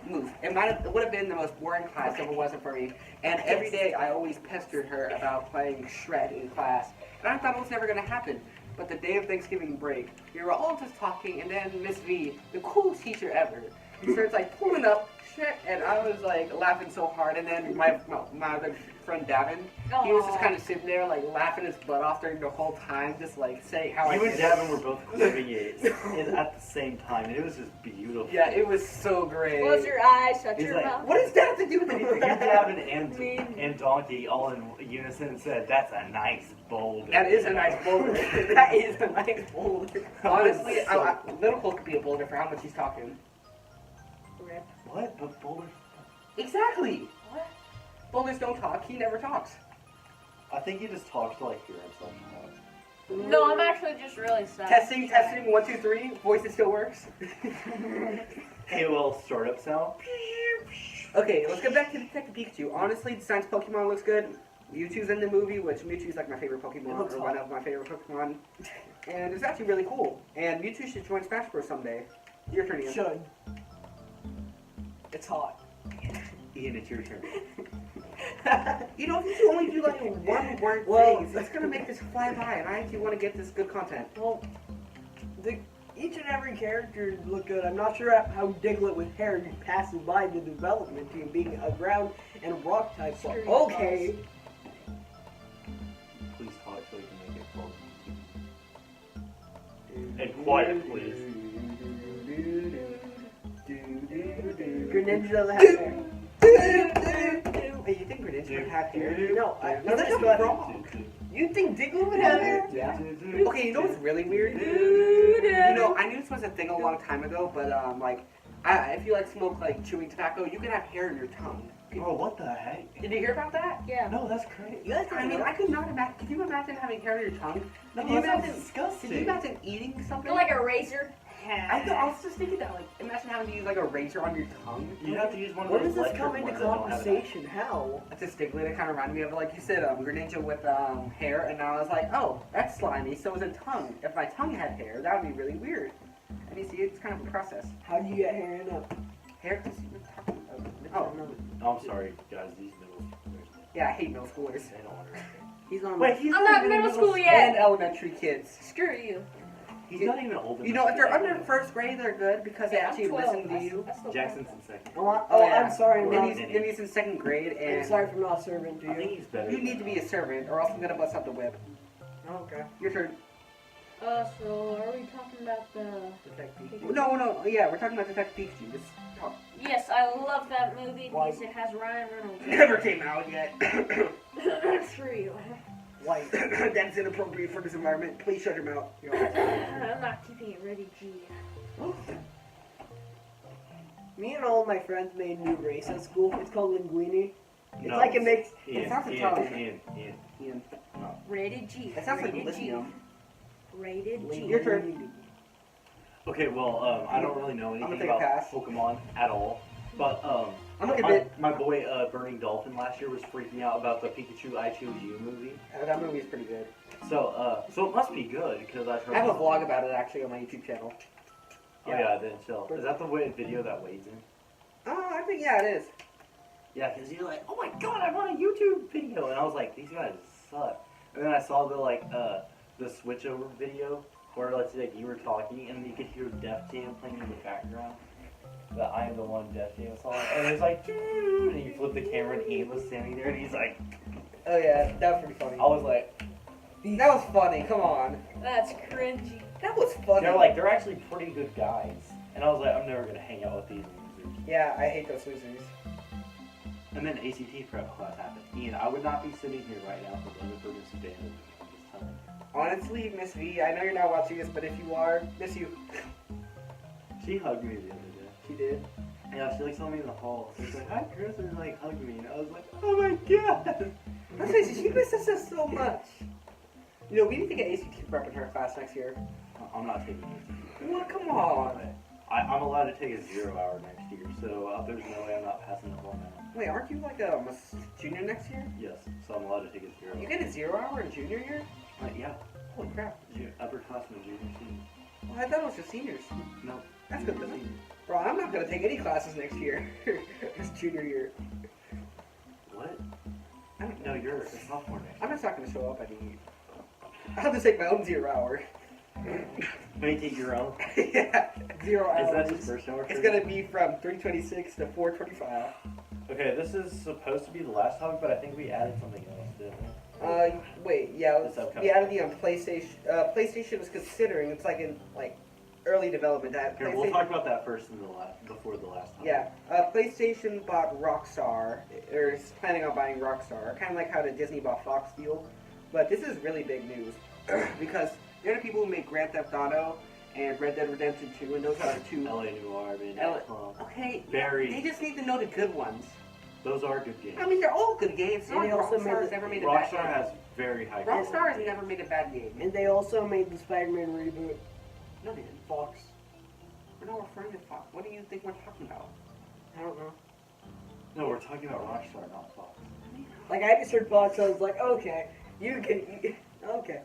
it would have been the most boring class if it wasn't for me. And every day I always pestered her about playing shred in class, and I thought it was never gonna happen. But the day of Thanksgiving break, we were all just talking, and then Miss V, the coolest teacher ever, starts like pulling up shit, and I was like laughing so hard. And then my other friend Davin, he was just Aw. kind of sitting there like laughing his butt off during the whole time, just like saying how I You and did Davin were both quoting it at the same time, and it was just beautiful. Yeah, it was so great. Close your eyes. Shut He's your like, mouth. What does that have to do with You, anything? Davin, and Donkey all in unison said, "That's a nice boulder." That is a nice boulder. That is a nice boulder. Honestly, Little Cole could be a boulder for how much he's talking. Rip. What? But boulder? Exactly. What? Boulders don't talk. He never talks. I think he just talks to like hear himself talk. No, I'm actually just really sad. Testing. 1, 2, 3. Voice still works. AOL startup sound. Okay, let's get back to Detective Pikachu. Honestly, the science Pokemon looks good. Mewtwo's in the movie, which Mewtwo's like my favorite Pokemon, looks or hot. one of my favorite Pokemon. And it's actually really cool. And Mewtwo should join Smash Bros. Someday. Your turn, Ian. Should. It's hot. Ian, it's your turn. You know, if you only do like one word Well- things, that's gonna make this fly by, and I actually want to get this good content. Well, each and every character look good. I'm not sure how Diglett with hair passes by the development team being a ground and rock type. So, Screw you, okay. Please talk so we can make it called. And quiet, please. Greninja doesn't have hair. Hey, you think Greninja would have hair? No, I'm That's just not going. wrong. You think Diglett would have hair? Yeah. Okay, you know what's really weird? You know, I knew this was a thing a long time ago, but like, if you like smoke like chewing tobacco, you can have hair in your tongue. Oh, what the heck? Did you hear about that? Yeah. No, that's crazy. You guys I mean, I could not imagine. Could you imagine having hair in your tongue? No, Could you that sounds imagine? disgusting. Could you imagine eating something? Feel like a razor. I was just thinking that, like, imagine having to use like a razor on your tongue. You have to use one of Where those does this come electric into ones that don't have that. conversation? How? That's a stickler that kind of reminded me of, like you said, Greninja with hair, and now I was like, oh, that's slimy, so is a tongue. If my tongue had hair, that would be really weird. And you see, it's kind of a process. How do you get hair in a? Hair, because you were talking about. Oh, Oh, I'm sorry, guys. These middle schoolers, yeah, I hate middle schoolers. they don't understand. He's on. Wait, he's I'm not even in middle school yet. And elementary kids. Screw you. He's not even old enough. You know, if they're to under be first grade, they're good because they Yeah, I'm actually 12. listen to you. I still Jackson's in second. Oh, yeah. I'm sorry. I'm, Well, not, Then he's in second grade, I'm and sorry for not serving to I think you. he's better. you need to be a servant, or else I'm gonna bust out the whip. Okay. Your turn. So are we talking about the... No, yeah, we're talking about Detective Pikachu. Just talk. Yes, I love that movie Why? because it has Ryan Reynolds. Never came out yet. Screw you. White. That's inappropriate for this environment. Please shut your mouth. I'm not keeping it ready, G. Me and all of my friends made a new race at school. It's called Linguini. It's No. like a mix. It sounds Ian, Italian. Ian. Rated G. That sounds like Rated lithium. G. Rated G. Your turn. Okay, well, I don't really know I'm gonna anything take a about pass. Pokemon at all, but I'm gonna get. my boy Burning Dolphin last year was freaking out about the Pikachu I Choose You movie. That movie's pretty good. So it must be good because I've heard. I have a vlog about it actually on my YouTube channel. Oh yeah, then chill. Is that the video that Wade's in? Oh, I think yeah, it is. Yeah, because you're like, oh my god, I'm on a YouTube video, and I was like, these guys suck. And then I saw the switch over video where let's say like you were talking and you could hear Def Jam playing in the background. The I Am the One Def Jam song, and it's like, and you flip the camera and Ian was standing there, and he's like, Oh yeah, that was pretty funny. I was like, That was funny. Come on. That's cringy. That was funny. they're actually pretty good guys, and I was like, I'm never gonna hang out with these losers. Yeah, I hate those losers. And then ACT prep class happened. Ian, I would not be sitting here right now if it wasn't for Miss Van this time. Honestly, Miss V, I know you're not watching this, but if you are, miss you. She hugged me the other day. She did. Yeah, she like saw me in the hall. She was like, hi Chris, and like hugged me, and I was like, oh my god. Let's face it, she misses us so much. You know, we need to get ACT prep in her class next year. I'm not taking ACT. Well, come on. I'm allowed to take a 0 hour next year, so there's no way I'm not passing the whole now. Wait, aren't you like a junior next year? Yes, so I'm allowed to take a 0. You get a 0 hour in junior year? Yeah, Holy crap. upperclassmen, junior, senior. Well, I thought it was just seniors. No, That's good to know. Bro, I'm not gonna take any classes next year. It's junior year. what? I don't No, you're a sophomore next I'm just not gonna show up any. I'll just take my own 0 hour. year. Make it your own. Yeah, 0 hours. Is that just first hour? It's gonna be from 3:26 to 4:25. Okay, this is supposed to be the last topic, but I think we added something else, didn't we? Wait, yeah, This upcoming. we added the PlayStation. PlayStation was considering. It's like in early development. That Here, we'll PlayStation- talk about that first before the last topic. Yeah, PlayStation bought Rockstar, or is planning on buying Rockstar, kind of like how the Disney bought Fox deal. But this is really big news because they're the people who make Grand Theft Auto and Red Dead Redemption 2, and those are the two. LA Noir, man. Okay, Very. they just need to know the good ones. Those are good games. I mean, they're all good games. And they also Rockstar has made never made a bad Rockstar game. has very high Rockstar has never made a bad game. And they also made the Spider-Man reboot. No, they didn't. Fox. We're not referring to Fox. What do you think we're talking about? I don't know. No, we're talking about Rockstar, not Fox. Like I just heard Fox, I was like, okay, you can, okay.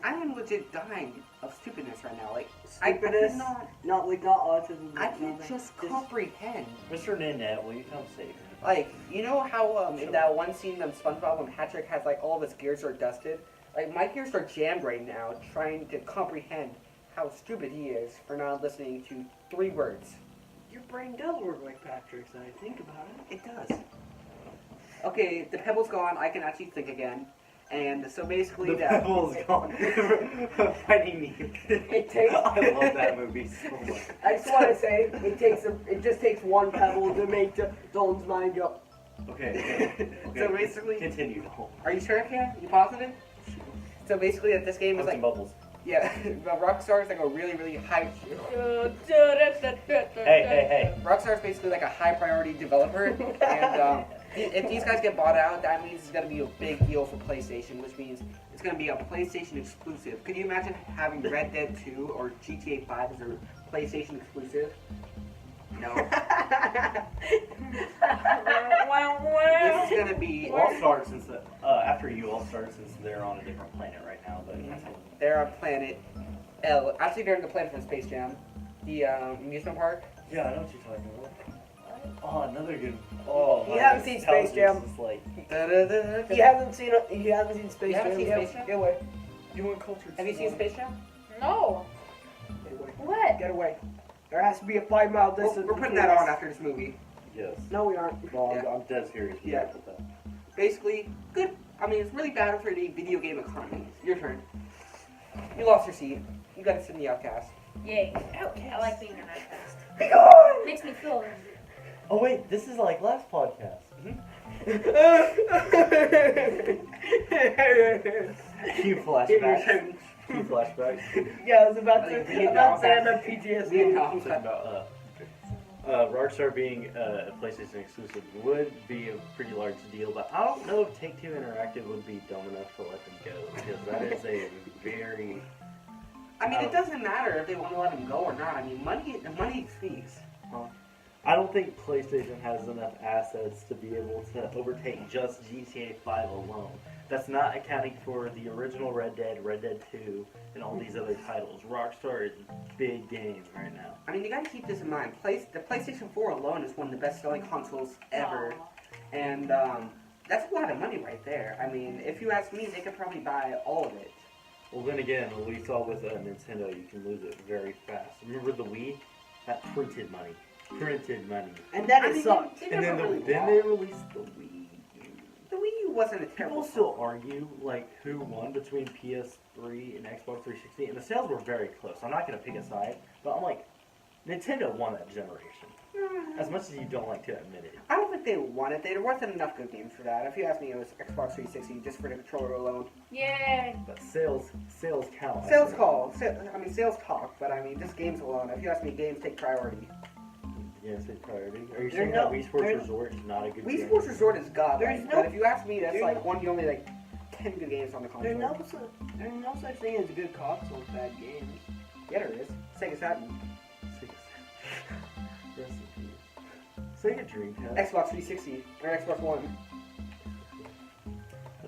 I am legit dying of stupidness right now. Like, I Stupidness? cannot, Not autism. I can't just comprehend. Mr. Nanette, will you come safe? Like, you know how in that one scene of SpongeBob when Patrick has like all of his gears are dusted? Like, my gears are jammed right now trying to comprehend how stupid he is for not listening to 3 words. Your brain does work like Patrick's, I think about it. It does. Okay, the pebble's gone, I can actually think again. And so basically The that... pebble's gone. Fighting me. It takes- I love that movie so much. I just want to say, it just takes one pebble to make Dalton's mind go. Okay. So basically... Continue, Dalton. Are you sure, Cam? You positive? So basically that this game is Some like... bubbles. Yeah, Rockstar is like a really, really high... Hey. Rockstar is basically like a high priority developer, and if these guys get bought out, that means it's going to be a big deal for PlayStation, which means it's going to be a PlayStation exclusive. Could you imagine having Red Dead 2 or GTA 5 as a PlayStation exclusive? No. This is going to be... All start since after you all start since they're on a different planet right now, but They're on planet L. Actually, they're on the planet from Space Jam, the amusement park. yeah, I know what you're talking about. Oh, another good. Oh, You my haven't seen Space Jam. intelligence is like, Da-da-da-da. You haven't seen Space You haven't Jam? seen Space Jam? Get away. You want culture? Have you seen Space Jam? No. Get away. What? Get away. There has to be a 5-mile We're distance. putting that on after this movie. yes. No, we aren't. No, Yeah. I'm dead serious. We Yeah. have to put that. Basically, good. I mean, it's really bad for the video game economy. Your turn. You lost your seat. You got to sit in the outcast. Yay. Okay. I like being an outcast. Be gone! Makes me feel. Oh wait, this is like last podcast. Cue flashbacks. Cue flashbacks. Yeah, I was about to. Me and About to say Dom I'm at Me and PTSD. Dom Talking about Rockstar being a PlayStation exclusive would be a pretty large deal, but I don't know if Take-Two Interactive would be dumb enough to let them go, because that is a very... I mean, it doesn't matter if they want to let him go or not. I mean, money speaks. I don't think PlayStation has enough assets to be able to overtake just GTA 5 alone. That's not accounting for the original Red Dead 2, and all these other titles. Rockstar is big game right now. I mean, you got to keep this in mind. The PlayStation 4 alone is one of the best-selling consoles ever, and that's a lot of money right there. I mean, if you ask me, they could probably buy all of it. Well, then again, what we saw with Nintendo, you can lose it very fast. Remember the Wii? That printed money. And then I it mean, sucked. they And then, never really then they released the Wii U. The Wii U wasn't a terrible People still argue, like, who won between PS3 and Xbox 360, and the sales were very close. I'm not going to pick a side, but I'm like, Nintendo won that generation. As much as you don't like to admit it. I don't think they wanted. There wasn't enough good games for that. If you ask me, it was Xbox 360 just for the controller alone. Yay. But sales count. Sales call. Sales talk. But I mean, just games alone. If you ask me, games take priority. Yeah, say priority. Are you There's saying no- that Wii Sports there's- Resort is not a good Wii game? Sports Resort is god. There's no- But if you ask me, that's there's like no- one of the only like 10 good games on the console. There's no such thing as good consoles, bad games. Yeah, there is. Sega Saturn. Rest in peace. Sega Dreamcast. Xbox 360 or Xbox One.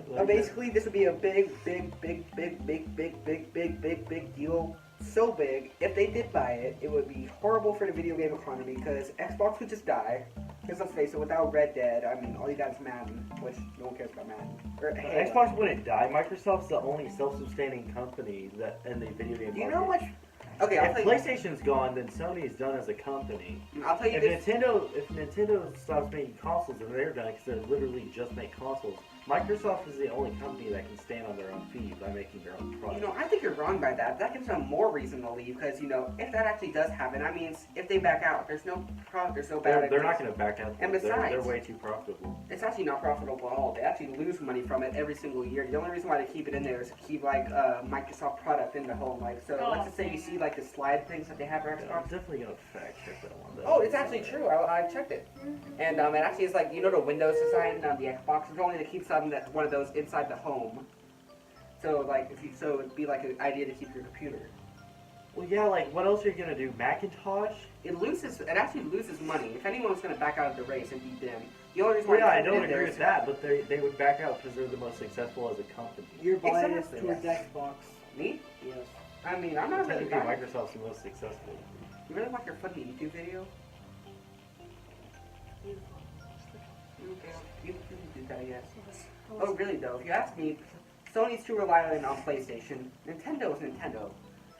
Like Basically, this would be a big deal. So big, if they did buy it, it would be horrible for the video game economy because Xbox would just die. Because let's face it, without Red Dead, I mean, all you got is Madden, which no one cares about Madden. Or, Halo. Xbox wouldn't die. Microsoft's the only self-sustaining company that in the video game Do you market. know how much? Okay, I'll If tell you. PlayStation's gone, then Sony's done as a company. I'll tell you If this. Nintendo stops making consoles, then they're done because they literally just make consoles. Microsoft is the only company that can stand on their own feet by making their own You products. know, I think you're wrong by that. That gives them more reason to leave because, you know, if that actually does happen, I mean, if they back out, there's no product, there's no bad They're not ideas. going to back out. And They're besides- way too profitable. It's actually not profitable at all. They actually lose money from it every single year. The only reason why they keep it in there is to keep, like, Microsoft product in the home. Like, so let's just say you see, like, the slide things that they have for I'm Xbox. definitely going to fact check that one. Oh, it's actually true. I checked it. And it actually is like, you know the Windows design on the Xbox? It's only to keep one of those inside the home. So, like, it'd be like an idea to keep your computer. Well, yeah, like, what else are you going to do? Macintosh? It actually loses money. If anyone was going to back out of the race and beat them, the only reason why Well, yeah, I they keep it don't in there agree is- with that, but they would back out because they're the most successful as a company. You're biased Exactly, towards Xbox. Me? Yes. I mean, I'm not really Technically, bad. Microsoft's the most successful. You really want your funny YouTube video? You can do that, I guess. Oh, really though? If you ask me, Sony's too reliant on PlayStation. Nintendo is Nintendo.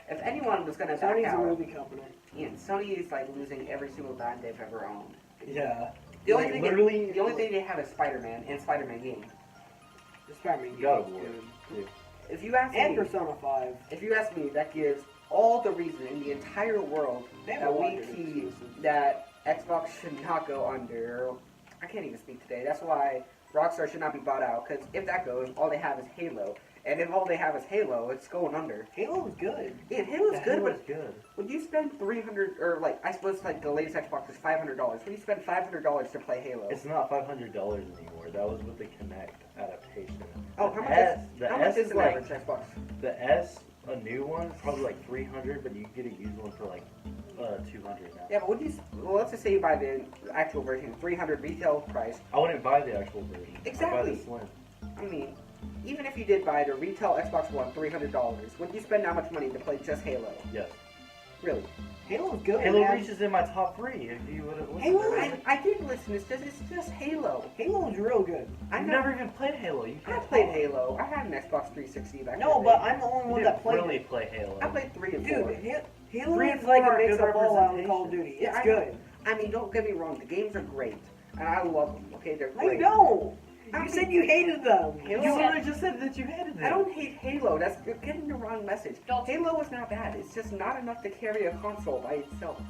If anyone was gonna back Sony's a out, movie company. Ian, Sony is like losing every single dime they've ever owned. Yeah. The only Like, thing, literally- the only thing they have is Spider-Man and Spider-Man game. The Spider-Man game God is of War. good. Too. If you ask And me, Persona 5. if you ask me, that gives all the reason in the entire world They have that a lot we of keep exclusives. that Xbox should not go under. I can't even speak today. That's why Rockstar should not be bought out. Because if that goes, all they have is Halo. And if all they have is Halo, it's going under. Halo is good. Yeah, Halo's Yeah, good, Halo's but good. would you spend 300 or like I suppose like the latest Xbox is $500? Would you spend $500 to play Halo? It's not $500 anymore. That was with the Kinect adaptation. Oh, The how much S, is the how much S is is an like average Xbox? the S, a new one, is probably like 300, but you can get a used one for like 200 now. Yeah, but would you? Well, let's just say you buy the actual version, 300 retail price. I wouldn't buy the actual version. I'd buy Exactly. the Slim. I mean, even if you did buy the retail Xbox One, $300, would you spend that much money to play just Halo? Yes. Really? Halo is good. Halo man. reaches in my top 3 if you would have listened Halo to is- it. I did listen. It's just Halo. Halo is real good. I You've never even played Halo. You I can't played talk. Halo. I had an Xbox 360 back No, in the but day. I'm the only You one didn't that played really it. play Halo. I played 3 and Dude, 4. Halo 3 is and like 4 a are mix good of Fallout and Call of representation. Duty. Yeah, It's I good. I mean, don't get me wrong. The games are great, and I love them. Okay, they're No, you great. don't. I You mean- said you hated them. Halo- You literally just said that you hated it. I don't hate Halo. That's you're getting the wrong message. Don't. Halo is not bad. It's just not enough to carry a console by itself.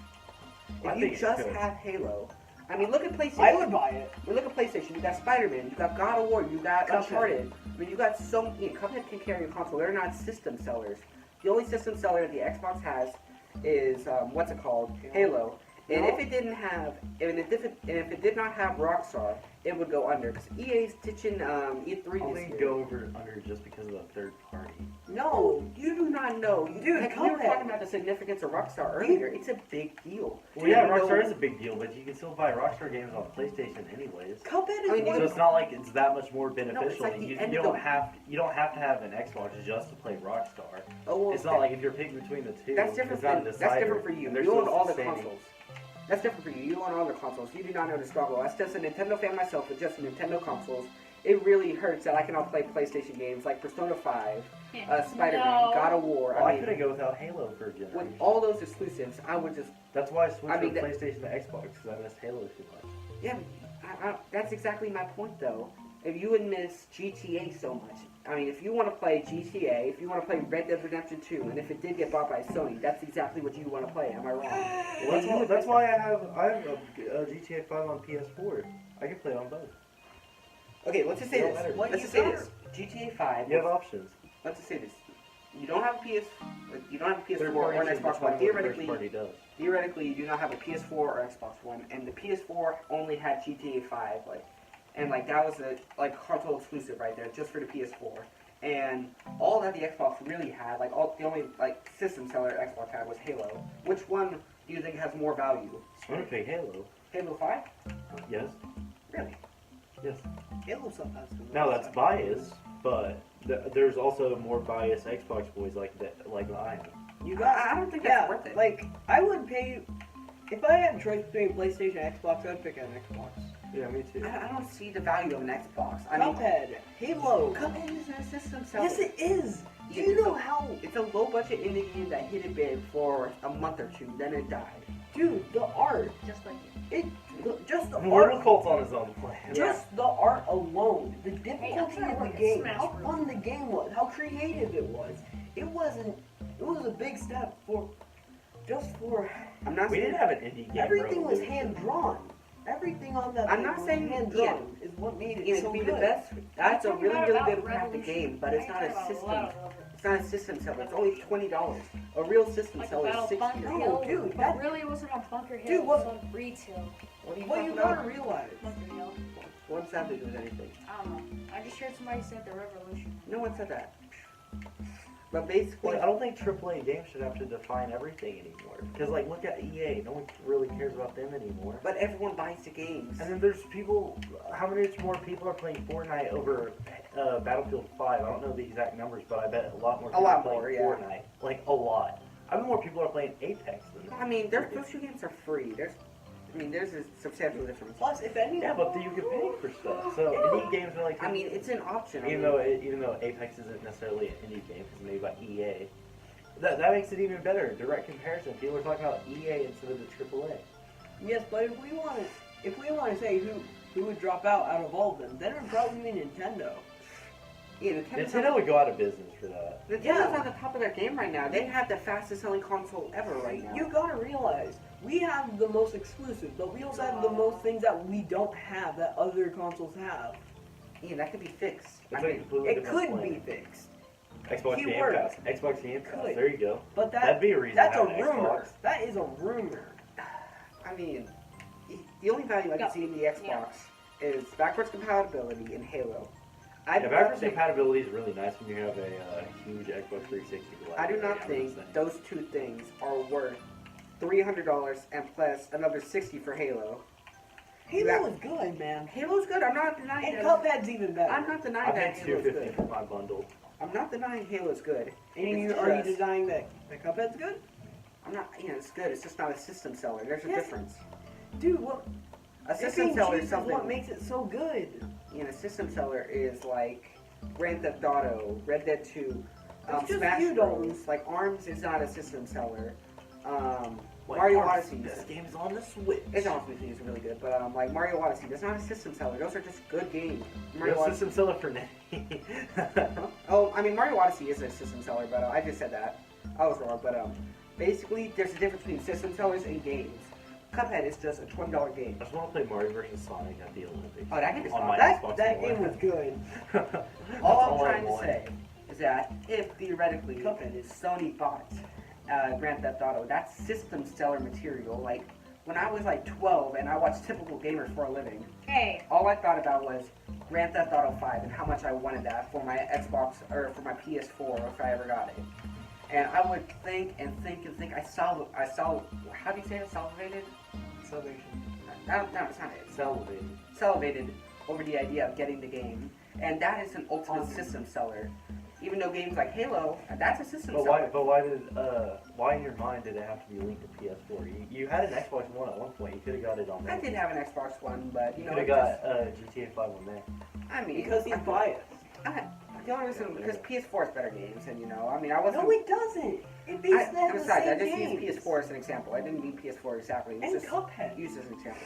I If you think it's just good. have Halo, I mean, look at PlayStation. I would buy it. I mean, look at PlayStation. You got Spider-Man. You got God of War. You got Cuphead. Uncharted. I mean, you got so many. Cuphead can carry a console. They're not system sellers. The only system seller that the Xbox has is what's it called? Halo. And No. if it didn't have, and if it did not have Rockstar, it would go under. Because EA's ditching E3 I'll this think year. go over under just because of the third party. No. You do not know. Dude, Heck, we were Cuphead. talking about the significance of Rockstar earlier. It's a big deal. Well, yeah, You know- Rockstar is a big deal, but you can still buy Rockstar games on PlayStation anyways. Cuphead is I mean, one So of it's not like it's that much more it's beneficial. like and the you, end you of don't the- have to have an Xbox just to play Rockstar. Oh, well, It's not like if you're picking between the two. that's different. It's not a That's decider, different for you. and they're You own still all the sustaining. consoles. That's different for you. You own all the consoles. You do not know the struggle. As just a Nintendo fan myself with just Nintendo consoles, it really hurts that I cannot play PlayStation games like Persona 5, Spider-Man, No. God of War. Well, I I couldn't mean, go without Halo for a generation. with all those exclusives, I would just That's why I switched I mean, from that- PlayStation to Xbox because I missed Halo too much. yeah. That's exactly my point though. If you would miss GTA so much, I mean, if you want to play GTA, if you want to play Red Dead Redemption 2, and if it did get bought by Sony, that's exactly what you want to play. Am I wrong? Well, that's why I have a GTA 5 on PS4. I can play on both. Okay, let's just say It don't this. matter. What Let's you just say got? this. GTA 5. You have options. Let's just say this. You don't have a you don't have a PS4 Third or party an should Xbox define One. what the first party does. Theoretically, you do not have a PS4 or Xbox One, and the PS4 only had GTA 5, and that was a console exclusive right there, just for the PS4. And all that the Xbox really had, the only system seller Xbox had was Halo. Which one do you think has more value? I'm gonna pick Halo. Halo 5? Yes. Really? Yes. Halo sometimes. Now that's bias, but there's also more biased Xbox boys like I am. You got. I don't think that's worth it. I would pay. If I had a choice between PlayStation and Xbox, I'd pick an Xbox. Yeah, me too. I don't see the value of an Xbox. I mean, Cuphead, Halo. Cuphead isn't a system seller. Yes, it is. Do Yeah, you know how? It's a low budget indie game that hit it big for a month or two, then it died. Dude, the art. Just like Just the Mortal art. Kombat's on his own plan. Just the art alone, the difficulty I'm trying to of work the at game, Smash how Bros. fun the game was, how creative it was. It was a big step for I'm not We saying didn't have an indie game. everything was revolution. hand drawn. Everything on that I'm thing not was saying- hand yeah. drawn is what made it it'd so be good. the best. That's a Talking really, about really about good crafted Revolution. game, but it's I not talk a about system. lot of them. It's not a system seller. It's only $20. A real system Like seller is about $60. Bunker No, Hill, dude, but that- really it wasn't on Bunker Hill. Dude, it what- was on retail. What are you What you talking gotta about? realize. Bunker Hill. What does that have to do with anything? I don't know. I just heard somebody said the Revolution. No one said that. But basically, Well, I don't think AAA games should have to define everything anymore. Because, look at EA. No one really cares about them anymore. but everyone buys the games. And then there's people. How many more people are playing Fortnite over Battlefield 5. I don't know the exact numbers, but I bet a lot more A people lot are playing more, yeah. Fortnite. Like, a lot. I bet more people are playing Apex than I mean, those two games are free. There's a substantial difference. Plus, if any, Yeah, but you can pay for stuff. So indie games are like. I mean, it's an option. even though Apex isn't necessarily an indie game because it's made by EA, that makes it even better. Direct comparison. People are talking about EA instead of the AAA. yes, but if we want to say who would drop out of all of them, then it would probably be Nintendo. Yeah, Nintendo would go out of business for that. Nintendo's Yeah. on the top of their game right now. They have the fastest selling console ever right now. You gotta realize, we have the most exclusives, but we also have the most things that we don't have that other consoles have. Yeah, that could be fixed. It's I like a mean, completely It different could be plan. fixed, Xbox Game Keyword. Pass. Xbox Game Pass. Could. There you go. but That'd be a reason that's to a have an rumor. Xbox. That is a rumor. I mean, the only value I can see in the Xbox is backwards compatibility and Halo. I do Yeah, not backwards think, compatibility is really nice when you have a huge Xbox 360. I do library, not I'm think just saying. those two things are worth $300 and plus another $60 for Halo. Halo is good, man. Halo's good. I'm not denying And that. Cuphead's even better. I'm not denying I that paid Halo's $250 good. for my bundle. I'm not denying Halo's good. And It's are you just- denying that Cuphead's good? I'm not. It's good. It's just not a system seller. There's a Yes. difference. Dude, what? A system It seller is changes something. what makes it so good. A system seller is like Grand Theft Auto, Red Dead 2, It's just Smash you, Bros. Like ARMS is not a system seller. Like, Mario Arms, Odyssey. This game is on the Switch. It's honestly is really good, but like Mario Odyssey, that's not a system seller. Those are just good games. Mario Real Odyssey. system seller for name. Oh, I mean Mario Odyssey is a system seller, but I just said that. I was wrong, but basically there's a difference between system sellers and games. Cuphead is just a $20 game. I just want to play Mario vs. Sonic at the Olympics. Oh, that game is on fun. my That Xbox that One. game was good. All I'm trying to want. say is that if theoretically Cuphead is- Sony bought Grand Theft Auto, that's system seller material. Like when I was like 12 and I watched Typical Gamers for a living, Hey, all I thought about was Grand Theft Auto 5 and how much I wanted that for my Xbox or for my PS4 if I ever got it. And I would think and think and think. I saw. How do you say it? Salivated? Salvation. No, it's not it. Salivated. Salivated over the idea of getting the game, and that is an ultimate system seller. Even though games like Halo, that's a system But seller. why in your mind did it have to be linked to PS4? You had an Xbox One at one point. You could have got it on I there. did have an Xbox One, but You you could know, have it got just, GTA 5 on there. I mean, Because he's biased. The only reason because PS4 is better games, and I mean, I wasn't. No, it doesn't. It beats them the besides, I same just games. used PS4 as an example. I didn't mean PS4 exactly. It was And just Cuphead. used as an example.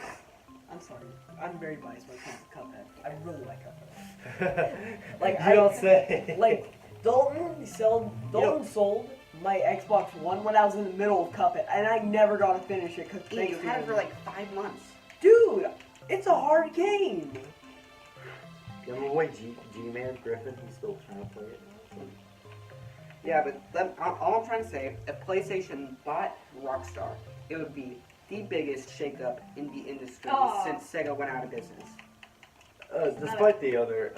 I'm sorry. I'm very biased when it comes to Cuphead. I really like Cuphead. Like, you don't say. Like, Dalton sold my Xbox One when I was in the middle of Cuphead, and I never got to finish it. Cause You had it for like 5 months. dude, it's a hard game. Yeah, my boy G-Man Griffin, he's still trying to play it. Yeah, but all I'm trying to say, if PlayStation bought Rockstar, it would be the biggest shakeup in the industry Aw. since Sega went out of business. Despite the other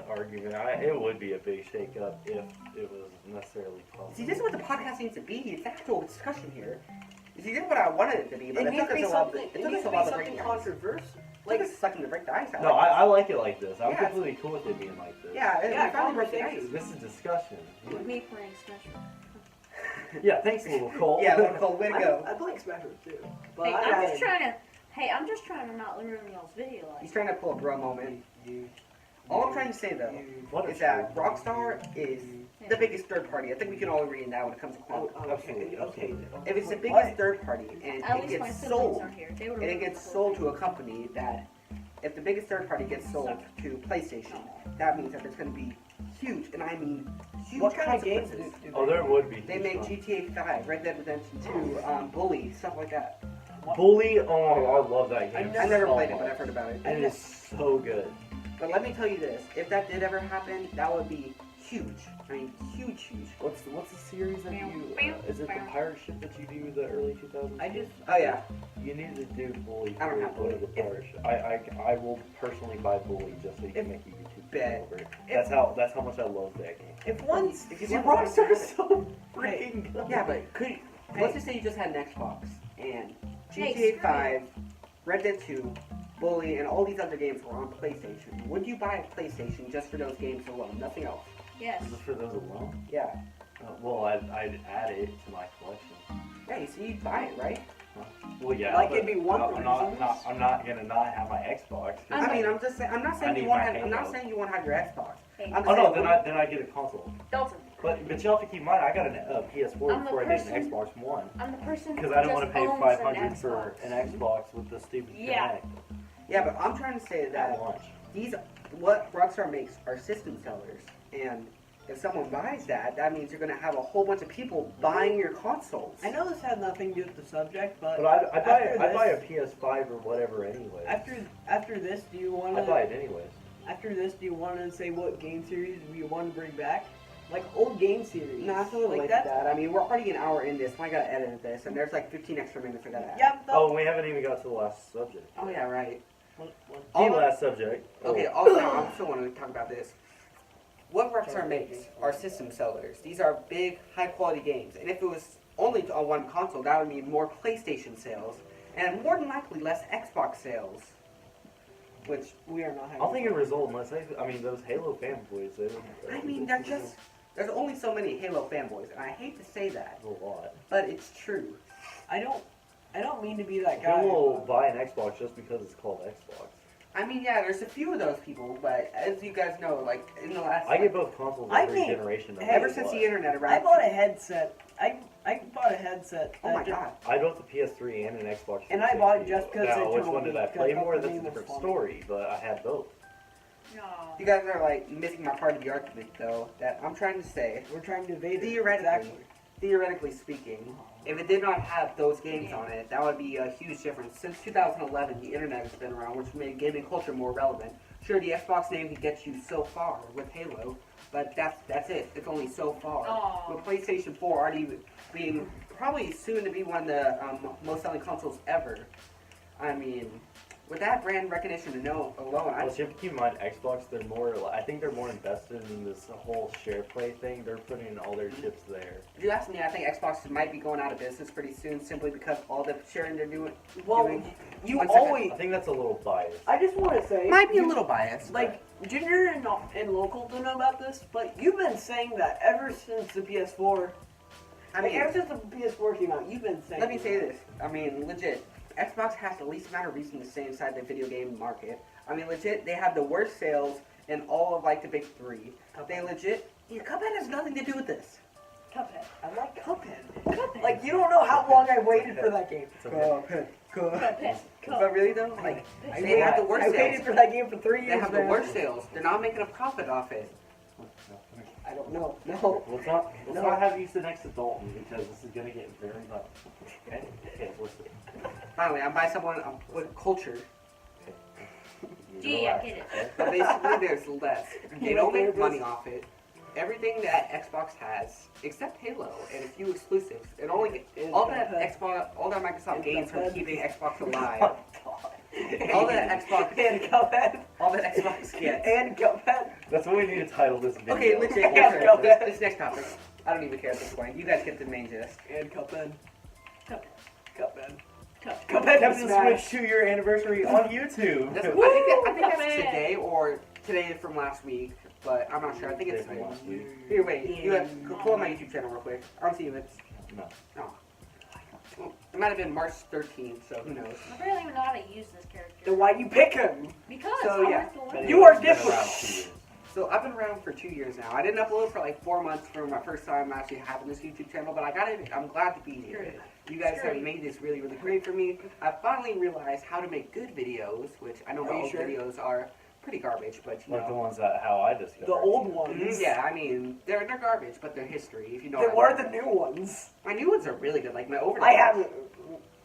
argument, it would be a big shakeup if it was necessarily possible. See, this is what the podcast needs to be. It's actual discussion here. See, this is what I wanted it to be, but It it needs took to be us a while. something. It It took needs us a to be while to break something the ice. controversial. Like a second to break the ice. No, I like it like this. I'm Yeah. completely cool with it being like this. Yeah, Yeah, we finally broke the ice. conversation. This is discussion. with me playing Smash. Yeah, thanks, little Cole. Yeah, well, Cole, way to go. I play Smash Bros. too. But Hey, I I'm got just trying to. Hey, I'm just trying to not ruin y'all's video. He's Like, trying to pull a bro moment. All I'm trying to say though What a is that shame. Rockstar is the biggest third party. I think we can all agree on that when it comes to quality. Okay. If it's the biggest third party and at it least my gets siblings sold, are here. They would and it gets sold to a company that, if the biggest third party gets sold to PlayStation, that means that there's going to be huge, and I mean huge What kind of games consequences. do Oh, there would be. They made GTA 5, Red Dead Redemption 2, Bully, stuff like that. Bully. Oh my god, I love that game. I've never so played it, much. but I've heard about it. It is so good. But let me tell you this: if that did ever happen, that would be huge. I mean, huge. What's the series that you? Is it the pirate ship that you do the early 2000s? I just Oh yeah. You need to do Bully. I don't for have one Bully. of the pirate ship. I will personally buy Bully just so you can make a YouTube video Bet. over it. That's how much I love that game. if once If you See, want Rockstar is so freaking good. Yeah, but let's just say you just had an Xbox and Hey, GTA screw 5, Red Dead 2, Bully, and all these other games were on PlayStation, would you buy a PlayStation just for those games alone, nothing else? Yes. Just for those alone? Yeah. Well, I'd add it to my collection. Yeah, you see, you'd buy it, right? Well, yeah. Like, but it'd be one of the I'm not, reasons. I'm not gonna not have my Xbox. 'cause I mean, I'm just saying. I'm not I saying need you want. my I'm not Halo. saying you want to have your Xbox. Hey, I'm Oh no, saying, then I get a console. Dalton, But you have to keep in mind, I got a PS4 I'm the before I did an person- Xbox One. I'm the person Because who I didn't just want to pay owns $500 for Xbox. an Xbox with the stupid Yeah. Connect Yeah, but I'm trying to say at that launch. these what Rockstar makes are system sellers, and if someone buys that, that means you're going to have a whole bunch of people buying your consoles. I know this had nothing to do with the subject, but But I'd after buy a this- PS5 or whatever anyway. after this, do you want I'd buy to? it anyways. After this, do you want to say what game series we want to bring back? Like old game series. No, I feel like like that. I mean, we're already an hour in this, and I got to edit this, and there's like 15 extra minutes I got to add. Yeah. Oh, we haven't even got to the last subject. Oh, yeah, right. The last subject. Okay, also, I still want to talk about this. What Rockstar makes are system sellers. These are big, high-quality games. And if it was only on one console, that would mean more PlayStation sales, and more than likely less Xbox sales. Which, We are not having. I don't think it result unless those Halo fanboys. They don't. I mean, there's only so many Halo fanboys, and I hate to say that, a lot. but it's true. I don't mean to be that guy. Who will buy an Xbox just because it's called Xbox? I mean, yeah, there's a few of those people, but as you guys know, like, in the last... I get both consoles I every think- generation. no hey, matter Ever since what. the internet around... I bought a headset. I bought a headset. Oh my that just- god. I built the PS3 and an Xbox 360. And I bought it just 'cause Now, they which told one me, did I 'cause play I thought more? the That's a name was different funny. story, but I had both. No. You guys are, like, missing my part of the argument, though, that I'm trying to say, We're trying to evade it. theoretically, Exactly. theoretically speaking, if it did not have those games on it, that would be a huge difference. Since 2011, the internet has been around, which made gaming culture more relevant. Sure, the Xbox name can get you so far with Halo, but that's it. It's only so far. Aw. With PlayStation 4 already being probably soon to be one of the most selling consoles ever. I mean, with that brand recognition alone, Well, you have to keep in mind, Xbox, I think they're more invested in this whole share play thing. They're putting all their chips there. if you ask me, I think Xbox might be going out of business pretty soon simply because all the sharing they're doing. Well, doing you One second. always. I think that's a little biased. I just want to say. might be a you- little biased. Like, Junior and Local don't know about this, but you've been saying that ever since the PS4. I Like, mean, ever since the PS4 came out, you've been saying. let me say this. I mean, legit. Xbox has the least amount of reason to stay inside the video game market. I mean, legit, they have the worst sales in all of, like, the big three. They legit... Yeah, Cuphead has nothing to do with this. Cuphead. I like Cuphead. Cuphead. Like, you don't know how long I waited for that game. It's okay. Cuphead. But really, though, like, I they have the I worst waited sales. for that game for 3 years. They have the man. worst sales. They're not making a profit off it. I don't know. No. Let's not have you sit next to Dalton because this is gonna get very much. Okay, listen. Finally, I'm by someone with culture. Gee, I get it. Okay? But basically, there's less. They You don't know, make there's- money off it. Everything that Xbox has, except Halo and a few exclusives, it only And all that Cuphead. all that Microsoft And gains from Cuphead. keeping Xbox alive. All that Xbox- and Cuphead All that Xbox gets. and Cuphead. That's what we need to title this video. Okay, legit. Yeah, Culture. This next topic. I don't even care at this point. You guys get the main gist. And Cuphead. Cuphead. Cuphead. Cuphead. Cuphead Have to Smash. switch to your anniversary on YouTube. That's, I think that's Cuphead. today or today from last week, but I'm not sure. I think it's From last week. Here, wait. You have pull up my YouTube channel real quick. I don't see if it's. No. Well, it might have been March 13th, so who knows? I barely even know how to use this character. Then why you pick him? Because So, I yeah. want to learn. But You are it's been different. around 2 years. So I've been around for 2 years now. I didn't upload for like 4 months for my first time actually having this YouTube channel, but I got it. I'm glad to be here. You guys have made this really, really great for me. I finally realized how to make good videos, which I know Are my you old sure? videos are pretty garbage, but you Like the know. ones that how I discovered. The old ones. Yeah, I mean, they're garbage, but they're history, if you know Then what I what are mean. the new ones? My new ones are really good, like my overhead. I haven't.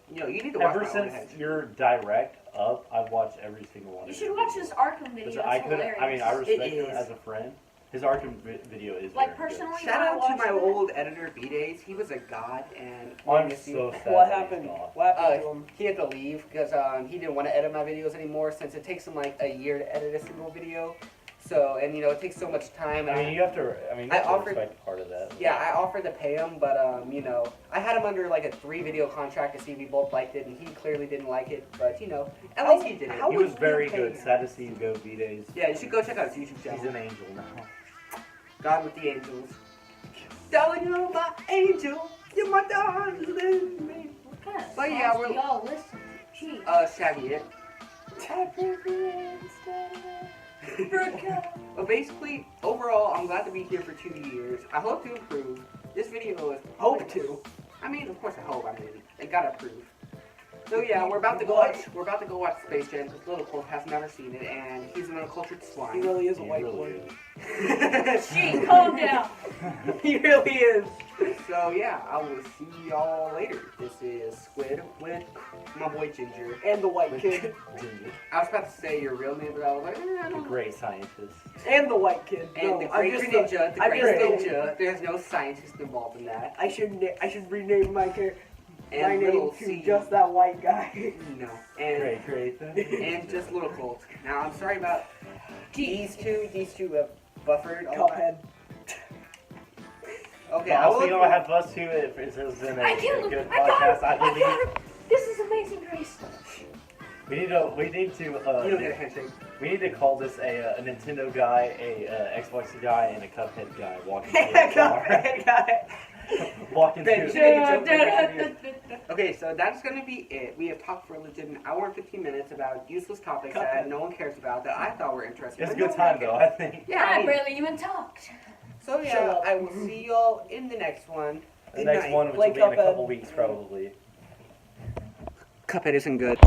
You know, you need to watch Ever my since overhead. your direct up, I've watched every single one. You of should your watch videos. this Arkham video. Because It's I couldn't. hilarious. I mean, I respect It him is. as a friend. His Arkham video is Like, very personally, Shout when I out to watched my it- old editor B-Days. He was a god, and good. I'm miss you. so sad. What that he's happened? gone. What happened to him? He had to leave because he didn't want to edit my videos anymore since it takes him like a year to edit a single video. So, and you know, it takes so much time. And I mean, you have to. I mean, you have to offered- respect part of that. yeah, I offered to pay him, but you know, I had him under like a 3-video contract to see if we both liked it, and he clearly didn't like it. But you know, at least he did it. how He would was you very pay good. him? Sad to see you go V-Days. Yeah, you should go check out his YouTube He's channel. an angel now. God with the Angels. Darling, you're my angel. You're my darling. What kind of But yeah, songs we're- do y'all listen to? Gee. Shaggy it. But basically, overall, I'm glad to be here for 2 years. I hope to improve. This video is Hope to. I mean, of course, I hope. I mean, I gotta prove. So yeah, we're about to go watch. We're about to go watch Space Jam because Little Colt has never seen it, and he's an uncultured He swine. really is a He white really boy. is. Gee, calm down. He really is. So yeah, I will see y'all later. This is Squid with my boy Ginger. And the white kid. Ginger. I was about to say your real name, but I was like, I The don't know. great scientist. And the white kid. And No, the I'm great just ninja, the I'm great just ninja. There's no scientist involved in that. I should rename my character. My And name little to C. just that white guy. No. And Great. and just Little Colt. Now I'm sorry about these two. These two have buffered. all that. Cuphead. Okay, But I also, will. you know, I have us too. It has been I a killed him. good I got podcast. him. I got him. This is amazing grace. We need to. You don't get a handshake. We need to call this a Nintendo guy, a Xbox guy, and a Cuphead guy walking. Cuphead guy. Walking Ben, through. you should make a joke like that. Okay, so that's gonna be it. We have talked for a legit an hour and 15 minutes about useless topics that no one cares about that I thought were interesting. It's a but no good one time though, I think. Yeah, I I mean, barely even talked. so Shut yeah, up. I will see y'all in the next one. The Good next night. one, which Play will be in a Cuphead. couple weeks probably. Cuphead isn't good.